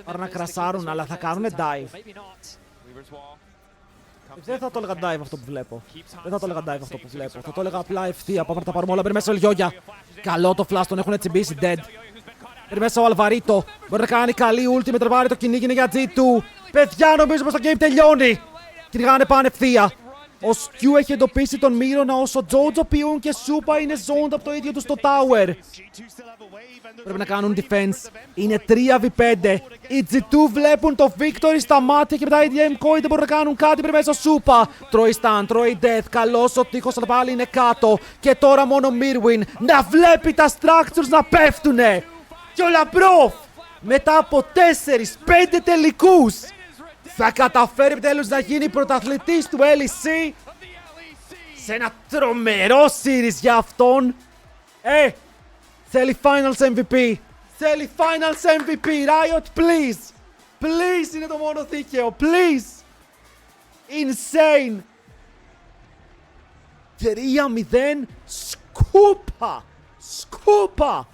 Άρα να κρασάρουν, αλλά θα κάνουν dive. Δεν θα το έλεγα dive αυτό που βλέπω. Θα το έλεγα απλά ευθεία. Πάμε να τα πάρουμε όλα. Μπαίνει μέσα ο Λιόγια. Καλό το flash, τον έχουν τσιμπήσει dead. Μπαίνει μέσα ο Αλβαρίτο. Μπορεί να κάνει καλή ulti. Τρεβάρει το κυνήγι είναι για G2. Παιδιά, νομίζω πως το game τελειώνει. Κυνηγάνε πάνε ευθεία. Ο Skew έχει εντοπίσει τον Μύρονα όσο Jojo, Πιούν και Σούπα είναι zoned από το ίδιο του στο tower. Πρέπει να κάνουν defense. Είναι 3v5. Οι G2 βλέπουν το victory στα μάτια και μετά οι DMCOI δεν μπορούν να κάνουν κάτι. Πρέπει μέσα ο Σούπα. Τρώει stun, τρώει death. Καλός ο τείχος, αλλά πάλι είναι κάτω. Και τώρα μόνο Mirwin να βλέπει τα structures να πέφτουνε. Και ο Λαμπρόφ μετά από 4-5 τελικούς θα καταφέρει επιτέλους να γίνει πρωταθλητής του LEC σε ένα τρομερό series για αυτόν. Θέλει Finals MVP. Θέλει Finals MVP. Riot, please. Please είναι το μόνο δίκαιο. Please. Insane. 3-0. Σκούπα.